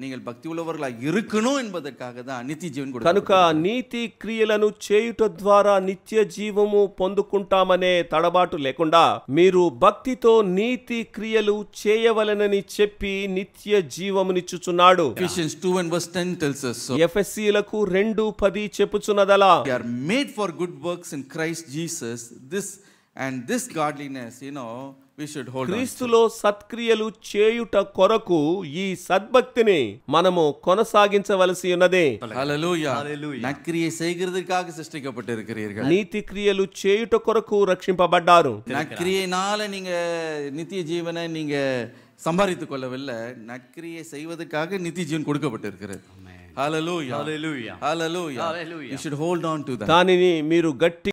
[SPEAKER 1] நீங்கள் பக்தி உள்ளவர்களாக இருக்கணும் என்பதற்காக தான் நித்திய జీవన్
[SPEAKER 2] కనుక
[SPEAKER 1] கொடுக்கப்பட்டது.
[SPEAKER 2] నీతి క్రియలను చేయుట ద్వారా నిత్య జీవము పొందుకుంటామనే తడబాటు లేకుండా మీరు భక్తితో నీతి క్రియలు చేయవలెనని చెప్పి నిత్య జీవమునిచ్చుచున్నాడు.
[SPEAKER 1] Ephesians 2 and verse 10 tells us so.
[SPEAKER 2] ఎఫెసీయులకు 2:10 చెప్పుచున్నదలా.
[SPEAKER 1] We are made for good works in Christ Jesus. This godliness, we should hold on.
[SPEAKER 2] క్రీస్తులో సత్క్రియలు చేయుట కొరకు ఈ సద్భక్తిని మనము కొనసాగించవలసి ఉన్నది.
[SPEAKER 1] Hallelujah.
[SPEAKER 3] Hallelujah.
[SPEAKER 1] நற்கிரியை செய்கிறதற்காக சிருஷ்டிக்கப்பட்டிருக்கிறீர்கள்.
[SPEAKER 2] నీతి క్రియలు చేయుట కొరకు రక్షింపబడ్డారు.
[SPEAKER 1] நற்கிரியைனால நீங்க நித்திய ஜீவனை நீங்க சம்பாதித்துக் கொள்ளவில்லை, நற்கிரியை செய்வதற்காக நித்திய ஜீவன் கொடுக்கப்பட்டிருக்கிறது. Hallelujah.
[SPEAKER 3] Hallelujah.
[SPEAKER 1] Hallelujah.
[SPEAKER 3] Hallelujah.
[SPEAKER 1] You should hold on to that.
[SPEAKER 2] దానిని మీరు గట్టి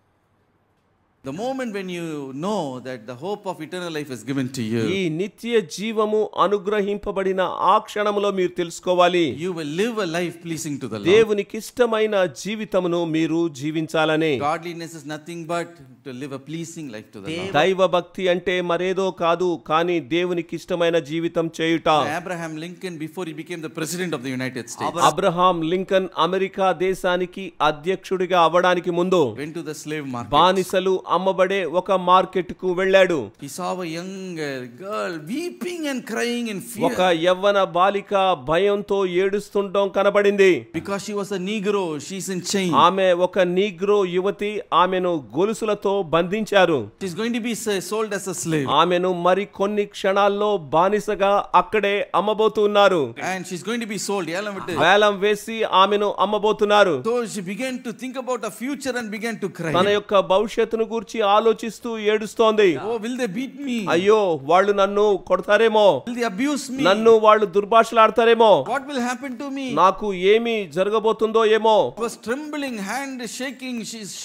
[SPEAKER 1] The moment when you know that the hope of eternal life is given to you,
[SPEAKER 2] ఈ నిత్య జీవము అనుగ్రహింపబడిన ఆ క్షణములో మీరు తెలుసుకోవాలి.
[SPEAKER 1] you will live a life pleasing to the Lord.
[SPEAKER 2] దేవునికి ఇష్టమైన జీవితమును మీరు జీవించాలని.
[SPEAKER 1] Godliness is nothing but to live a pleasing life to the Lord.
[SPEAKER 2] దైవ భక్తి అంటే మరేదో కాదు, కానీ దేవునికి ఇష్టమైన జీవితం చేయుట.
[SPEAKER 1] Abraham Lincoln, before he became the president of the United States,
[SPEAKER 2] Abraham Lincoln America దేశానికి అధ్యక్షుడిగా అవ్వడానికి ముందు
[SPEAKER 1] went to the slave market.
[SPEAKER 2] బానిసలు అమ్మబడే ఒక మార్కెట్ కు వెళ్ళాడు.
[SPEAKER 1] He saw a young girl weeping and crying in fear.
[SPEAKER 2] ఒక యవ్వన బాలిక భయంతో ఏడుస్తుండడం కనబడింది.
[SPEAKER 1] Because she was a Negro, she's in chain.
[SPEAKER 2] ఆమె ఒక నీగ్రో యువతి, ఆమెను గొలుసులతో బంధించారు.
[SPEAKER 1] She's going to be sold as a slave.
[SPEAKER 2] ఆమెను మరి కొన్ని క్షణాల్లో బానిసగా అక్కడే అమ్మబోతున్నారు.
[SPEAKER 1] And she's going to be sold.
[SPEAKER 2] వేలం వేసి ఆమెను అమ్మబోతున్నారు.
[SPEAKER 1] So she began to think about her future and began to cry.
[SPEAKER 2] తన యొక్క భవిష్యత్తును గూర్చి ఆలోచిస్తూ ఏడుస్తోంది.
[SPEAKER 1] Oh, will they beat me?
[SPEAKER 2] అయ్యో వాళ్ళు నన్ను కొడతారేమో,
[SPEAKER 1] Will they abuse me?
[SPEAKER 2] నన్ను వాళ్ళు దుర్భాషలాడతారేమో,
[SPEAKER 1] What will happen to me?
[SPEAKER 2] నాకు ఏమి జరగబోతుందో ఏమో.
[SPEAKER 1] She was trembling, hand shaking, she's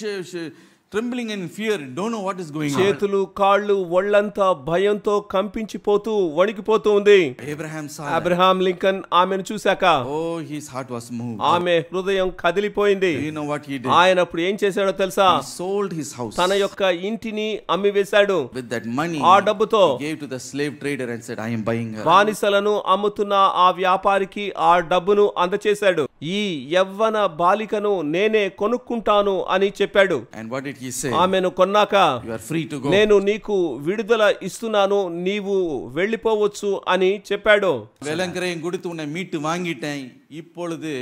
[SPEAKER 1] trembling in fear, don't know what is going on.
[SPEAKER 2] చేతులు కాళ్ళు ఒళ్ళంతా భయంతో కంపించిపోతూ వణికిపోతూ ఉంది.
[SPEAKER 1] Abraham saw
[SPEAKER 2] అబ్రహాం లింకన్ ఆమెను చూశాక
[SPEAKER 1] Oh, his heart was moved.
[SPEAKER 2] ఆమె హృదయం కదిలిపోయింది.
[SPEAKER 1] Do you know what he did?
[SPEAKER 2] ఆయన అప్పుడు ఏం చేశాడో తెలుసా?
[SPEAKER 1] He sold his house.
[SPEAKER 2] తన యొక్క ఇంటిని అమ్మివేశాడు.
[SPEAKER 1] With that money,
[SPEAKER 2] ఆ డబ్బుతో
[SPEAKER 1] he gave to the slave trader and said, I am buying her.
[SPEAKER 2] బానిసలను అమ్ముతున్న ఆ వ్యాపారికి ఆ డబ్బును అందచేశాడు. ఈ యవ్వన బాలికను నేనే కొనుక్కుంటాను అని చెప్పాడు.
[SPEAKER 1] And what did he say?
[SPEAKER 2] ఆమెను కొన్నాక
[SPEAKER 1] You are free to go.
[SPEAKER 2] నేను నీకు విడుదల ఇస్తున్నాను, నీవు వెళ్ళిపోవచ్చు అని చెప్పాడు.
[SPEAKER 1] வேலங்கரையும் கொடுத்து உன்னை மீட்டு வாங்கிட்டேன், இப்பொழுது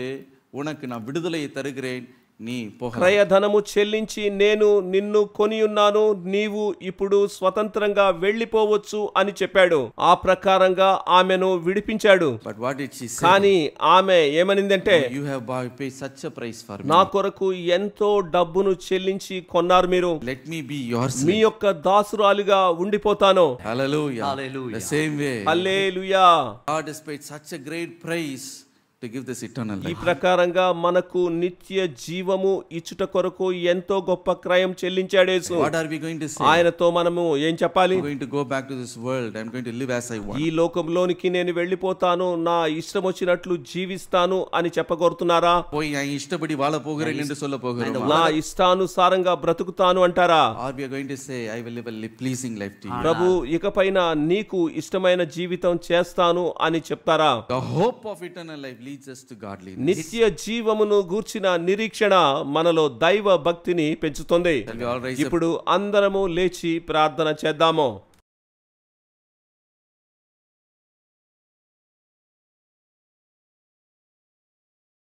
[SPEAKER 1] உனக்கு நான் விடுதலையை தருகிறேன், నీ పోహ.
[SPEAKER 2] క్రయధనము చెల్లించి నేను నిన్ను కొనియున్నాను, నీవు ఇప్పుడు స్వతంత్రంగా వెళ్ళిపోవచ్చు అని చెప్పాడు. ఆ ప్రకారంగా ఆమెను విడిపించాడు.
[SPEAKER 1] But what did she say?
[SPEAKER 2] కానీ ఆమె ఏమనిందంటే,
[SPEAKER 1] You have paid such a price for me.
[SPEAKER 2] నా కొరకు ఎంతో డబ్బును చెల్లించి కొన్నారు మీరు,
[SPEAKER 1] Let me be yours.
[SPEAKER 2] మీ యొక్క దాసురాలిగా ఉండిపోతాను.
[SPEAKER 1] Hallelujah.
[SPEAKER 3] Hallelujah.
[SPEAKER 1] The same way.
[SPEAKER 2] Hallelujah.
[SPEAKER 1] God has paid such a great price to give this eternal
[SPEAKER 2] ఈ
[SPEAKER 1] life.
[SPEAKER 2] ప్రకారంగా మనకు నిత్య జీవము ఇచ్చుట కొరకు ఎంతో గొప్ప క్రయం చెల్లించాడు యేసు.
[SPEAKER 1] What are we going to say?
[SPEAKER 2] ఆయనతో మనము ఏం చెప్పాలి?
[SPEAKER 1] I'm going to go back to this world. I'm going to live as I want.
[SPEAKER 2] ఈ లోకంలోనికి నేను వెళ్ళిపోతాను, నా ఇష్టం వచ్చినట్లు జీవిస్తాను అని చెప్పగోరుతున్నారా?
[SPEAKER 1] పోయి ఆయన ఇష్టపడి వాళ పోகிறேன் என்று சொல்ல போகிறோம்.
[SPEAKER 2] నా ఇష్టానుసారంగా బ్రతుకుతాను అంటారా?
[SPEAKER 1] Or we are going to say I will live a pleasing life to you.
[SPEAKER 2] ప్రభు ఇకపైన నీకు ఇష్టమైన జీవితం చేస్తాను అని చెప్తారా?
[SPEAKER 1] The hope of eternal life leads us to godliness.
[SPEAKER 2] నిత్య జీవమును గూర్చిన నిరీక్షణ మనలో దైవ భక్తిని పెంచుతుంది.
[SPEAKER 1] Shall we all rise up?
[SPEAKER 2] ఇప్పుడు అందరము లేచి ప్రార్థన చేద్దాము.